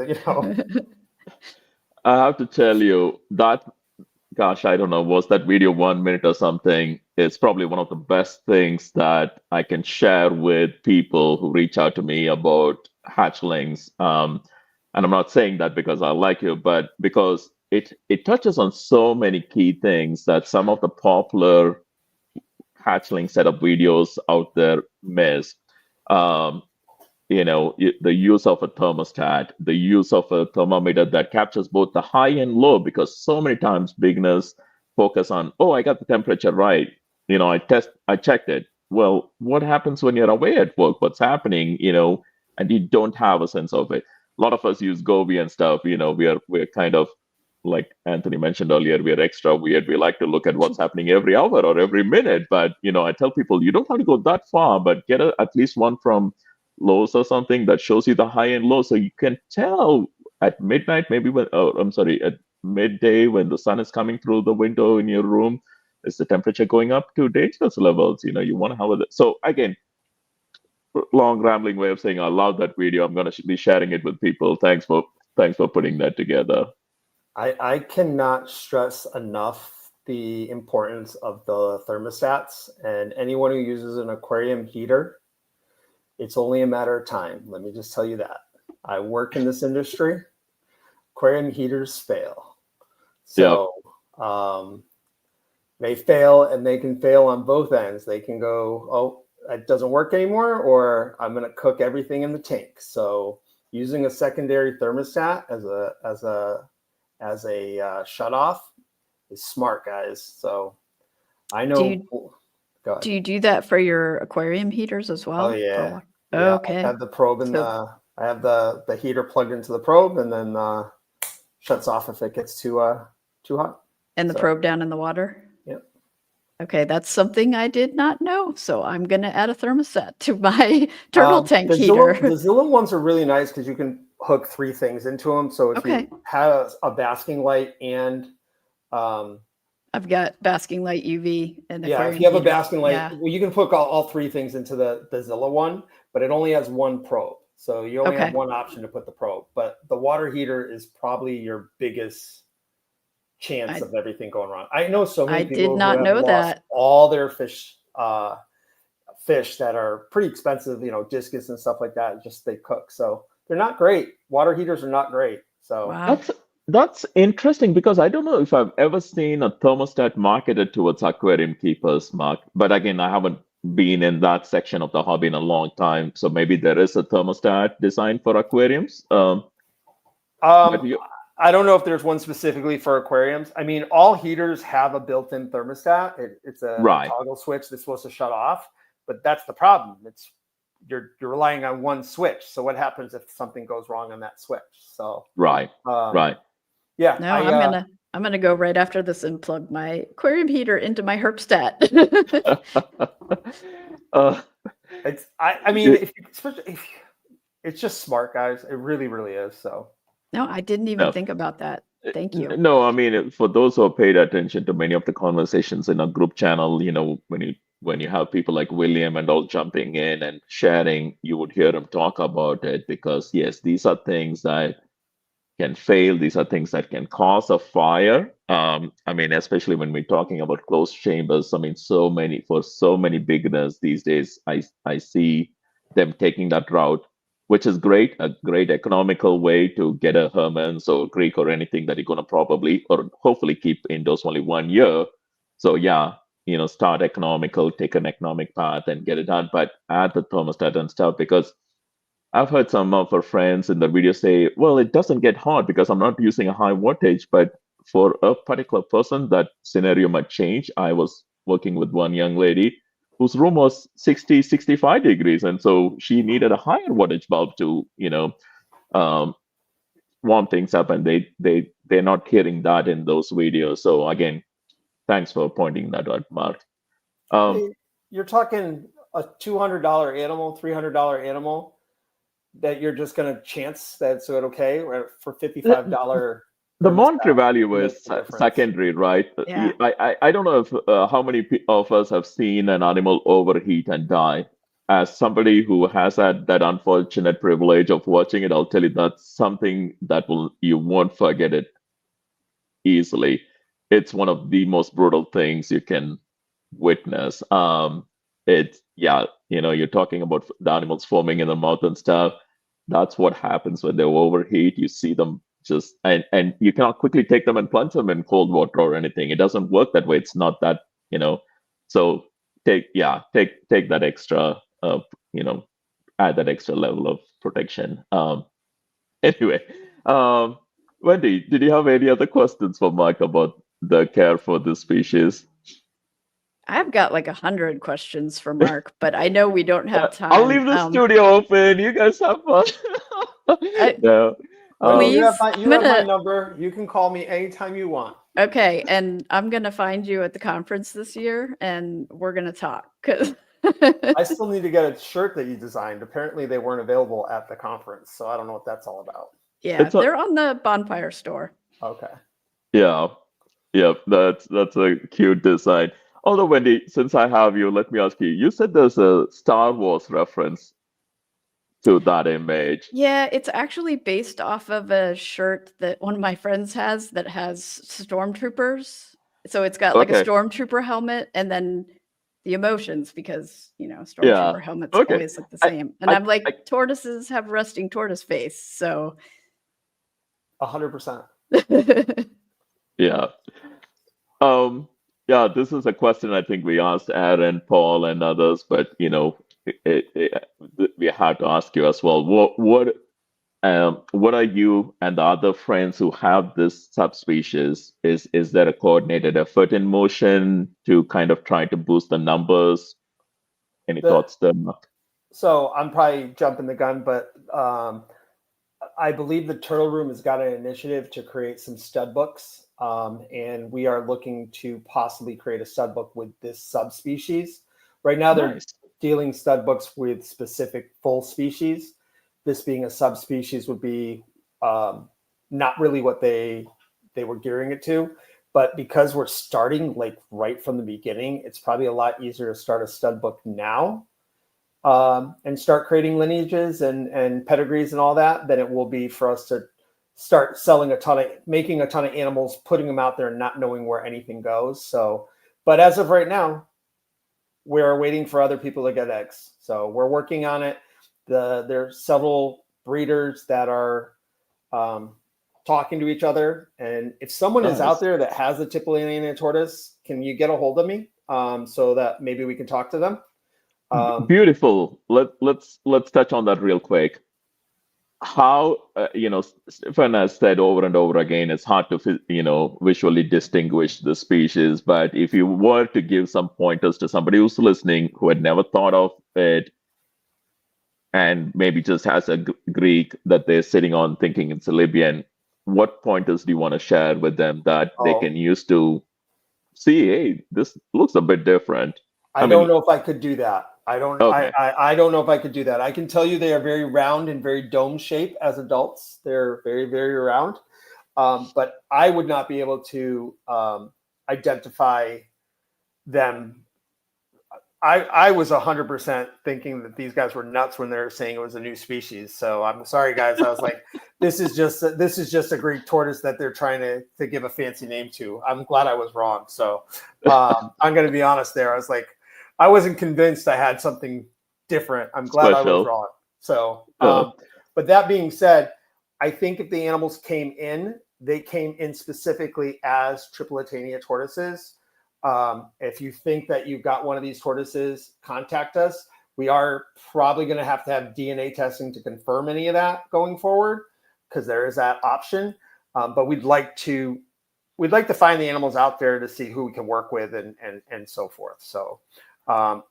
I have to tell you that, gosh, I don't know, was that video 1 minute or something? It's probably one of the best things that I can share with people who reach out to me about hatchlings. And I'm not saying that because I like you, but because it touches on so many key things that some of the popular hatchling setup videos out there miss. um, the use of a thermostat, the use of a thermometer that captures both the high and low, because so many times beginners focus on, oh, I got the temperature right. I checked it. Well, what happens when you're away at work? What's happening? And you don't have a sense of it. A lot of us use Gobi and stuff. We're kind of, like Anthony mentioned earlier, we're extra weird. We like to look at what's happening every hour or every minute. But I tell people, you don't have to go that far, but get at least one from Lowe's or something that shows you the high and low, so you can tell at midnight, maybe at midday, when the sun is coming through the window in your room, is the temperature going up to dangerous levels. You want to have it. So again, long rambling way of saying I love that video. I'm going to be sharing it with people. Thanks for putting that together. I cannot stress enough the importance of the thermostats, and anyone who uses an aquarium heater, it's only a matter of time. Let me just tell you that. I work in this industry. Aquarium heaters fail. So they fail, and they can fail on both ends. They can go, oh, it doesn't work anymore, or I'm going to cook everything in the tank. So using a secondary thermostat as a shut off is smart, guys. So I know. Do you do that for your aquarium heaters as well? Oh yeah. Okay. I have the probe in I have the heater plugged into the probe, and then shuts off if it gets too hot. And the probe down in the water? Yep. Okay, that's something I did not know. So I'm going to add a thermostat to my turtle tank heater. The Zilla ones are really nice because you can hook 3 things into them. So if you have a basking light and I've got basking light, UV, and if you have a basking light, well, you can hook all 3 things into the Zilla one, but it only has 1 probe. So you only have 1 option to put the probe. But the water heater is probably your biggest chance of everything going wrong. I know so many people who have lost all their fish that are pretty expensive, discus and stuff like that, just they cook. So they're not great. Water heaters are not great. So That's interesting, because I don't know if I've ever seen a thermostat marketed towards aquarium keepers, Mark. But again, I haven't been in that section of the hobby in a long time. So maybe there is a thermostat designed for aquariums. I don't know if there's one specifically for aquariums. I mean, all heaters have a built-in thermostat. It's a toggle switch that's supposed to shut off. But that's the problem. You're relying on 1 switch. So what happens if something goes wrong on that switch? So right. Yeah. No, I'm gonna go right after this and plug my aquarium heater into my herpstat. It's just smart, guys. It really, really is. So no, I didn't even think about that. Thank you. No, I mean, for those who have paid attention to many of the conversations in our group channel, when you have people like William and all jumping in and sharing, you would hear them talk about it, because yes, these are things that can fail. These are things that can cause a fire. I mean, especially when we're talking about closed chambers. I mean, for so many beginners these days, I see them taking that route, which is great, a great economical way to get a Herman's or Greek or anything that you're going to probably or hopefully keep indoors only 1 year. So yeah, start economical, take an economic path and get it done, but add the thermostat and stuff, because I've heard some of our friends in the video say, well, it doesn't get hot because I'm not using a high wattage, but for a particular person, that scenario might change. I was working with one young lady whose room was 60, 65 degrees. And so she needed a higher wattage bulb to, warm things up. And they're not hearing that in those videos. So again, thanks for pointing that out, Mark. You're talking a $200 animal, $300 animal that you're just going to chance that's okay for $55. The monetary value is secondary, right? Yeah. I don't know if how many of us have seen an animal overheat and die. As somebody who has had that unfortunate privilege of watching it, I'll tell you that's something that you won't forget it easily. It's one of the most brutal things you can witness. You're talking about the animals foaming in the mouth and stuff. That's what happens when they overheat. You see them just, and you cannot quickly take them and plunge them in cold water or anything. It doesn't work that way. It's not that, so take that extra, add that extra level of protection. Anyway, Wendy, did you have any other questions for Mark about the care for this species? I've got like 100 questions for Mark, but I know we don't have I'll time. leave the studio open. You guys have fun. No. Well, you Please, have my number. You can call me anytime you want. Okay, and I'm gonna find you at the conference this year, and we're gonna talk. Cause I still need to get a shirt that you designed. Apparently, they weren't available at the conference, so I don't know what that's all about. Yeah, they're on the Bonfire store. Okay. Yeah, that's a cute design. Although, Wendy, since I have you, let me ask you. You said there's a Star Wars reference to that image. Yeah, it's actually based off of a shirt that one of my friends has that has stormtroopers. So it's got like a stormtrooper helmet and then the emotions because, stormtrooper helmets always look the same. And I'm like, tortoises have resting tortoise face. So 100%. Yeah. This is a question I think we asked Aaron, Paul, and others, but we had to ask you as well. What are you and the other friends who have this subspecies? Is there a coordinated effort in motion to kind of try to boost the numbers? Any thoughts there, Mark? So I'm probably jumping the gun, but I believe the Turtle Room has got an initiative to create some stud books. And we are looking to possibly create a stud book with this subspecies. Right now, they're dealing stud books with specific full species. This being a subspecies would be not really what they were gearing it to. But because we're starting like right from the beginning, it's probably a lot easier to start a stud book now and start creating lineages and pedigrees and all that than it will be for us to start making a ton of animals, putting them out there and not knowing where anything goes. So, but as of right now, we're waiting for other people to get eggs. So we're working on it. There's several breeders that are talking to each other. And if someone is out there that has a Tripolitania tortoise, can you get a hold of me so that maybe we can talk to them? Beautiful. Let's touch on that real quick. How Stefan has said over and over again, it's hard to visually distinguish the species. But if you were to give some pointers to somebody who's listening who had never thought of it, and maybe just has a Greek that they're sitting on thinking it's a Libyan, what pointers do you want to share with them that they can use to see, hey, this looks a bit different? I don't know if I could do that. I don't know if I could do that. I can tell you they are very round and very dome shape as adults. They're very, very round. But I would not be able to identify them. I was 100% thinking that these guys were nuts when they were saying it was a new species. So I'm sorry, guys. I was like, this is just a Greek tortoise that they're trying to give a fancy name to. I'm glad I was wrong. So I'm going to be honest there. I was like, I wasn't convinced I had something different. I'm glad I was wrong. So, but that being said, I think if the animals came in, they came in specifically as Tripolitania tortoises. If you think that you've got one of these tortoises, contact us. We are probably going to have DNA testing to confirm any of that going forward, because there is that option. But we'd like to find the animals out there to see who we can work with and so forth. So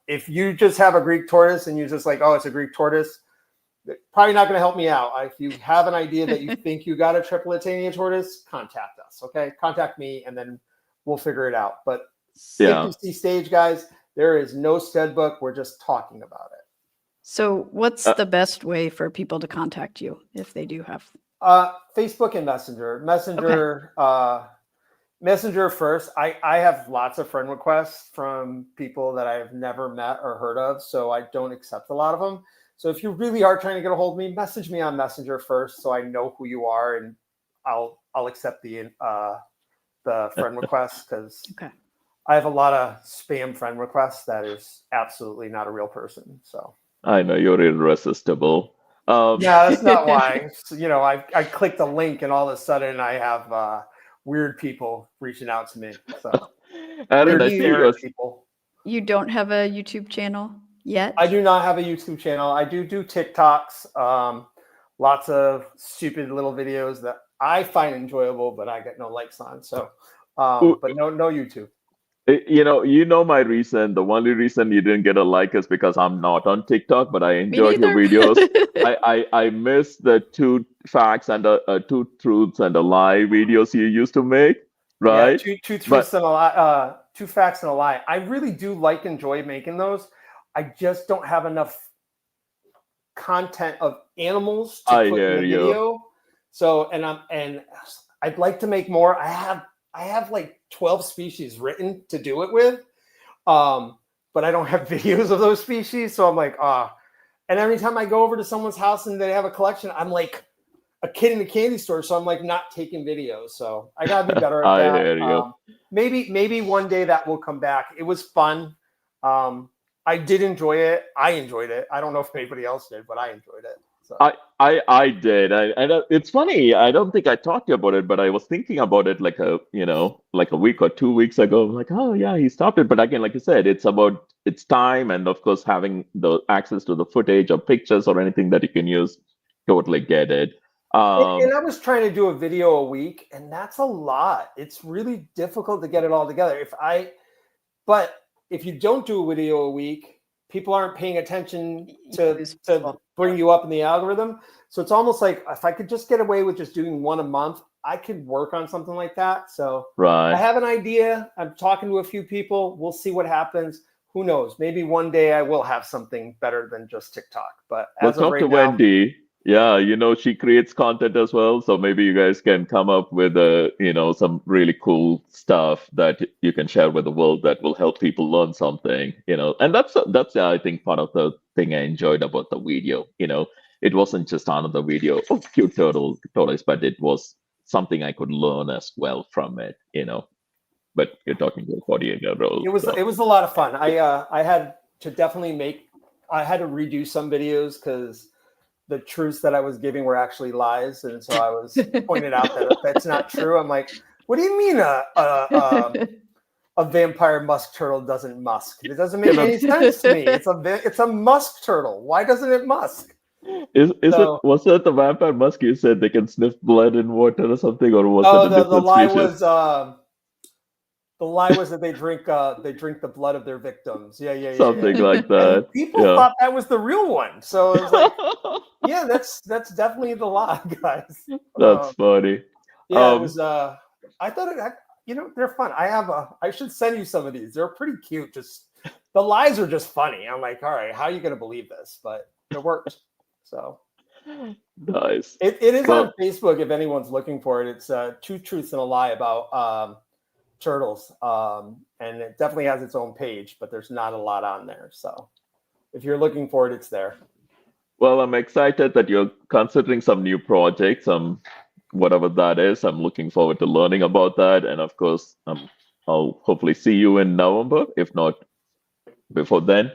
if you just have a Greek tortoise and you're just like, oh, it's a Greek tortoise, probably not going to help me out. If you have an idea that you think you got a Tripolitania tortoise, contact us. Okay, contact me and then we'll figure it out. But infancy stage, guys, there is no stud book. We're just talking about it. So what's the best way for people to contact you if they do have? Facebook and Messenger. Messenger first. I have lots of friend requests from people that I've never met or heard of, so I don't accept a lot of them. So if you really are trying to get a hold of me, message me on Messenger first, so I know who you are, and I'll accept the friend request, because I have a lot of spam friend requests that is absolutely not a real person. So I know you're irresistible. Yeah, that's not why. I clicked a link and all of a sudden I have weird people reaching out to me. So Aaron, I see you don't have a YouTube channel? yet? I do not have a YouTube channel. I do TikToks, lots of stupid little videos that I find enjoyable, but I get no likes on. So, but no YouTube. My reason. The only reason you didn't get a like is because I'm not on TikTok, but I Me enjoyed your neither. videos. I miss the two facts and two truths and a lie videos you used to make, Yeah, right? two But truths and a lie, 2 facts and a lie. I really do enjoy making those. I just don't have enough content of animals to I put in hear the you. video. So, and I'd like to make more. I have like 12 species written to do it with, but I don't have videos of those species. So I'm like, and every time I go over to someone's house and they have a collection, I'm like a kid in a candy store. So I'm like not taking videos. So I gotta be better at I that. hear you. Maybe one day that will come back. It was fun. I did enjoy it. I enjoyed it. I don't know if anybody else did, but I enjoyed it. So. I did. It's funny. I don't think I talked to you about it, but I was thinking about it like a week or 2 weeks ago. I'm like, oh yeah, he stopped it. But again, like you said, it's about its time and of course having the access to the footage or pictures or anything that you can use. Totally get it. And I was trying to do a video a week, and that's a lot. It's really difficult to get it all together. But if you don't do a video a week, people aren't paying attention to bring you up in the algorithm. So it's almost like if I could just get away with just doing one a month, I could work on something like that. So right. I have an idea. I'm talking to a few people. We'll see what happens. Who knows? Maybe one day I will have something better than just TikTok. But as of right now, Wendy. Yeah, she creates content as well. So maybe you guys can come up with some really cool stuff that you can share with the world that will help people learn something, And that's I think part of the thing I enjoyed about the video. It wasn't just another video, oh, cute tortoise, but it was something I could learn as well from it, But you're talking to a 48-year-old. It was a lot of fun. I had to redo some videos because the truths that I was giving were actually lies, and so I was pointed out that that's not true. I'm like, what do you mean a vampire musk turtle doesn't musk? It doesn't make any sense to me. It's a musk turtle. Why doesn't it musk? Was it the vampire musk you said they can sniff blood in water or something, or was it a different species? The lie was that they drink the blood of their victims. Yeah. Something like that. And people thought that was the real one. So it was like, yeah, that's definitely the lie, guys. That's funny. Yeah, it was. I thought they're fun. I should send you some of these. They're pretty cute. Just the lies are just funny. I'm like, all right, how are you going to believe this? But it worked. So nice. It is on Facebook if anyone's looking for it. It's 2 truths and a lie about turtles, and it definitely has its own page, but there's not a lot on there. So if you're looking for it, it's there. Well, I'm excited that you're considering some new projects, whatever that is. I'm looking forward to learning about that, and of course, I'll hopefully see you in November, if not before then.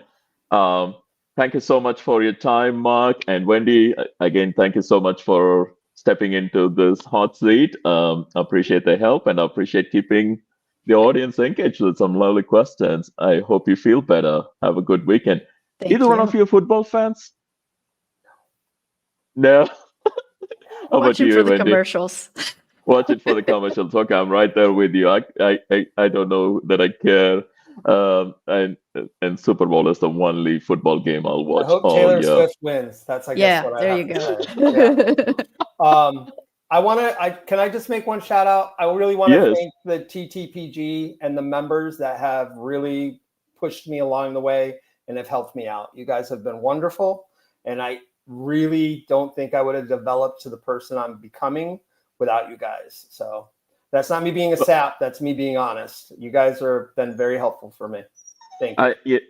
Thank you so much for your time, Mark and Wendy. Again, thank you so much for stepping into this hot seat. Appreciate the help, and I appreciate keeping the audience engaged with some lovely questions. I hope you feel better. Have a good weekend. Either one of you football fans? No. How Watch about it you, for the Wendy? commercials. Watch it for the commercials. Okay, I'm right there with you. I don't know that I care. And Super Bowl is the only football game I'll watch. I hope Taylor Swift wins. That's guess what I have to say. Yeah. Can I just make one shout out? I really want to thank the TTPG and the members that have really pushed me along the way and have helped me out. You guys have been wonderful, and I really don't think I would have developed to the person I'm becoming without you guys. So that's not me being a sap. That's me being honest. You guys have been very helpful for me. Thank you.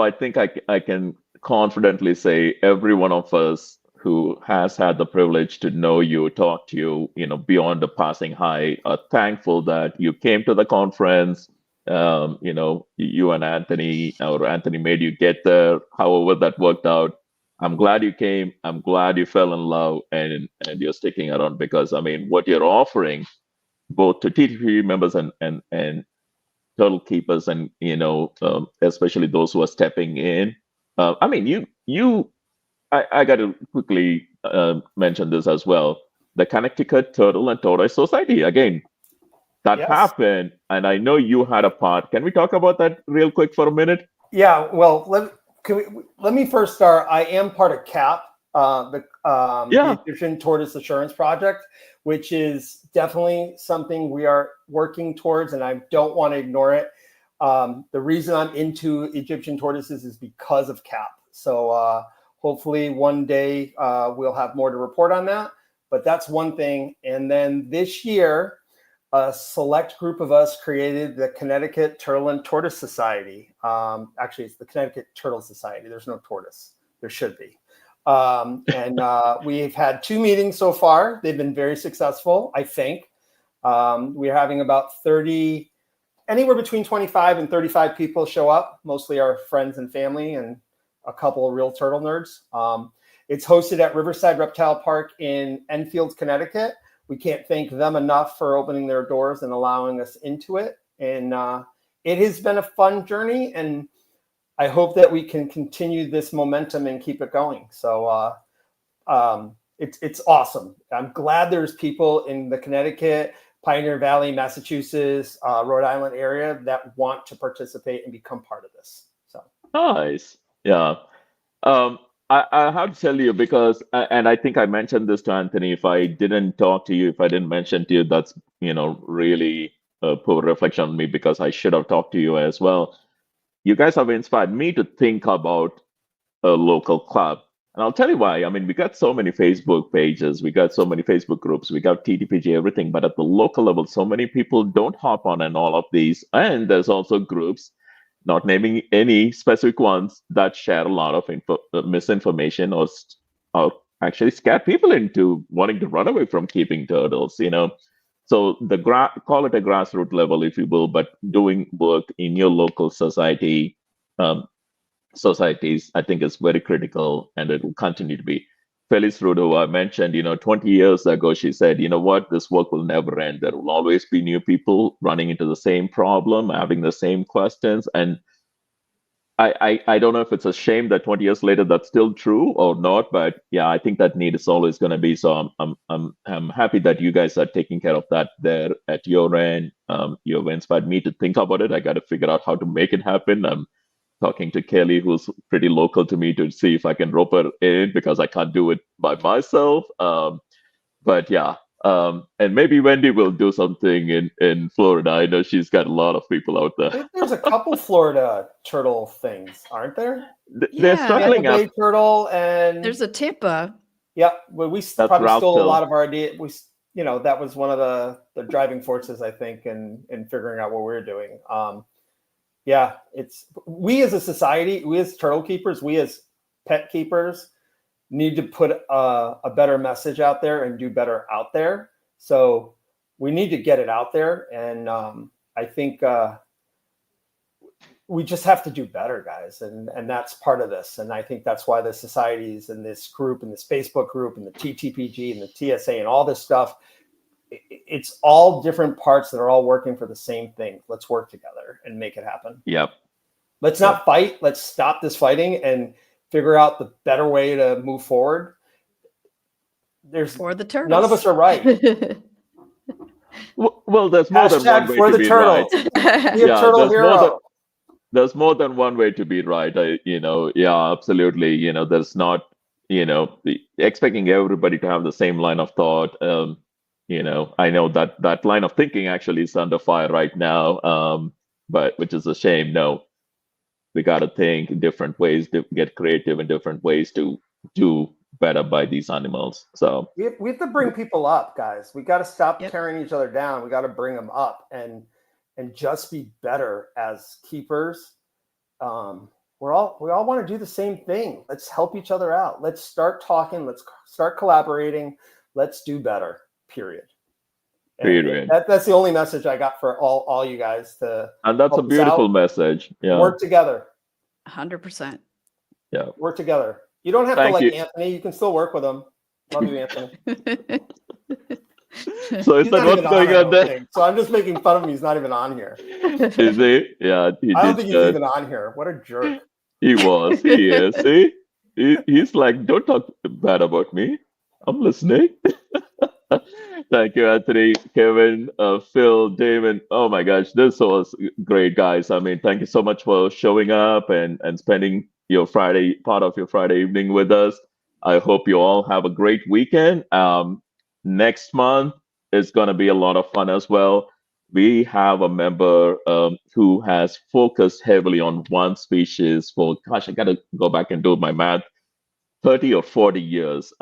I think I can confidently say every one of us who has had the privilege to know you, talk to you, beyond the passing high, are thankful that you came to the conference. You and Anthony, or Anthony made you get there, however that worked out. I'm glad you came. I'm glad you fell in love and you're sticking around, because what you're offering both to TTP members and turtle keepers and especially those who are stepping in. I mean, I got to quickly mention this as well. The Connecticut Turtle and Tortoise Society again. That Yes. happened, and I know you had a part. Can we talk about that real quick for a minute? Yeah. Well, let me first start. I am part of CAP, the Egyptian Tortoise Assurance Project, which is definitely something we are working towards, and I don't want to ignore it. The reason I'm into Egyptian tortoises is because of CAP. So hopefully one day we'll have more to report on that. But that's one thing. And then this year, a select group of us created the Connecticut Turtle and Tortoise Society. Actually, it's the Connecticut Turtle Society. There's no tortoise. There should be. And we've had 2 meetings so far. They've been very successful, I think. We're having about anywhere between 25 and 35 people show up, mostly our friends and family and a couple of real turtle nerds. It's hosted at Riverside Reptile Park in Enfield, Connecticut. We can't thank them enough for opening their doors and allowing us into it. And it has been a fun journey, and I hope that we can continue this momentum and keep it going. So it's awesome. I'm glad there's people in the Connecticut, Pioneer Valley, Massachusetts, Rhode Island area that want to participate and become part of this. So nice. Yeah. I have to tell you because, and I think I mentioned this to Anthony. If I didn't talk to you, if I didn't mention to you, that's really a poor reflection on me because I should have talked to you as well. You guys have inspired me to think about a local club, and I'll tell you why. I mean, we got so many Facebook pages, we got so many Facebook groups, we got TTPG, everything, but at the local level, so many people don't hop on and all of these, and there's also groups. Not naming any specific ones that share a lot of misinformation or actually scare people into wanting to run away from keeping turtles. So call it a grassroots level, if you will, but doing work in your local societies, I think is very critical, and it will continue to be. Felice Rudo, I mentioned, 20 years ago, she said, you know what, this work will never end. There will always be new people running into the same problem, having the same questions. And I don't know if it's a shame that 20 years later that's still true or not, but yeah, I think that need is always going to be. So I'm happy that you guys are taking care of that there at your end. You've inspired me to think about it. I got to figure out how to make it happen. I'm talking to Kelly, who's pretty local to me, to see if I can rope her in because I can't do it by myself. But yeah, and maybe Wendy will do something in Florida. I know she's got a lot of people out there. There's a couple Florida turtle things, aren't there? They're struggling Tampa up. Bay turtle, and there's a Tampa. Yeah, well, we probably Ralph stole a Hill. lot of our idea. That was one of the driving forces, I think, in figuring out what we're doing. Yeah, we as a society, we as turtle keepers, we as pet keepers need to put a better message out there and do better out there. So we need to get it out there. And I think we just have to do better, guys. And that's part of this. And I think that's why the societies and this group and this Facebook group and the TTPG and the TSA and all this stuff, it's all different parts that are all working for the same thing. Let's work together and make it happen. Yep. Let's not fight. Let's stop this fighting and figure out the better way to move forward. For the turtles. None of us are right. Well, there's more than one way for to the be turtle. right. Be a turtle hero. There's more than one way to be right. Yeah, absolutely. There's not, expecting everybody to have the same line of thought. I know that line of thinking actually is under fire right now, but which is a shame. No, we got to think in different ways, to get creative in different ways to do better by these animals. So we have to bring people up, guys. We got to stop tearing each other down. We got to bring them up and just be better as keepers. We all want to do the same thing. Let's help each other out. Let's start talking. Let's start collaborating. Let's do better. Period. That's the only message I got for all you guys. And that's a beautiful message. Yeah. Work together. 100%. Yeah. Work together. You don't have to like Anthony. You can still work with him. Love you, Anthony. So is He's that not what's even going I on don't there? think. So I'm just making fun of him. He's not even on here. Is he? Yeah, he I don't did. think he's even on here. What a jerk. He was. He is. See, he's like, don't talk bad about me. I'm listening. Thank you, Anthony, Kevin, Phil, David. Oh my gosh, this was great, guys. I mean, thank you so much for showing up and spending your part of your Friday evening with us. I hope you all have a great weekend. Next month is going to be a lot of fun as well. We have a member who has focused heavily on one species for, gosh, I got to go back and do my math. 30 or 40 years.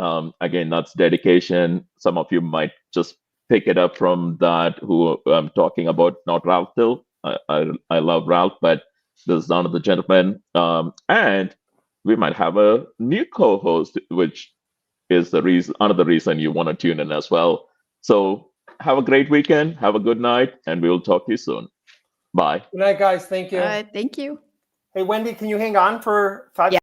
Again, that's dedication. Some of you might just pick it up from that who I'm talking about, not Ralph Till. I love Ralph, but this is another gentleman. And we might have a new co-host, which is another reason you want to tune in as well. So have a great weekend. Have a good night, and we'll talk to you soon. Bye. Good night, guys. Thank you. Thank you. Hey, Wendy, can you hang on for 5 Yeah.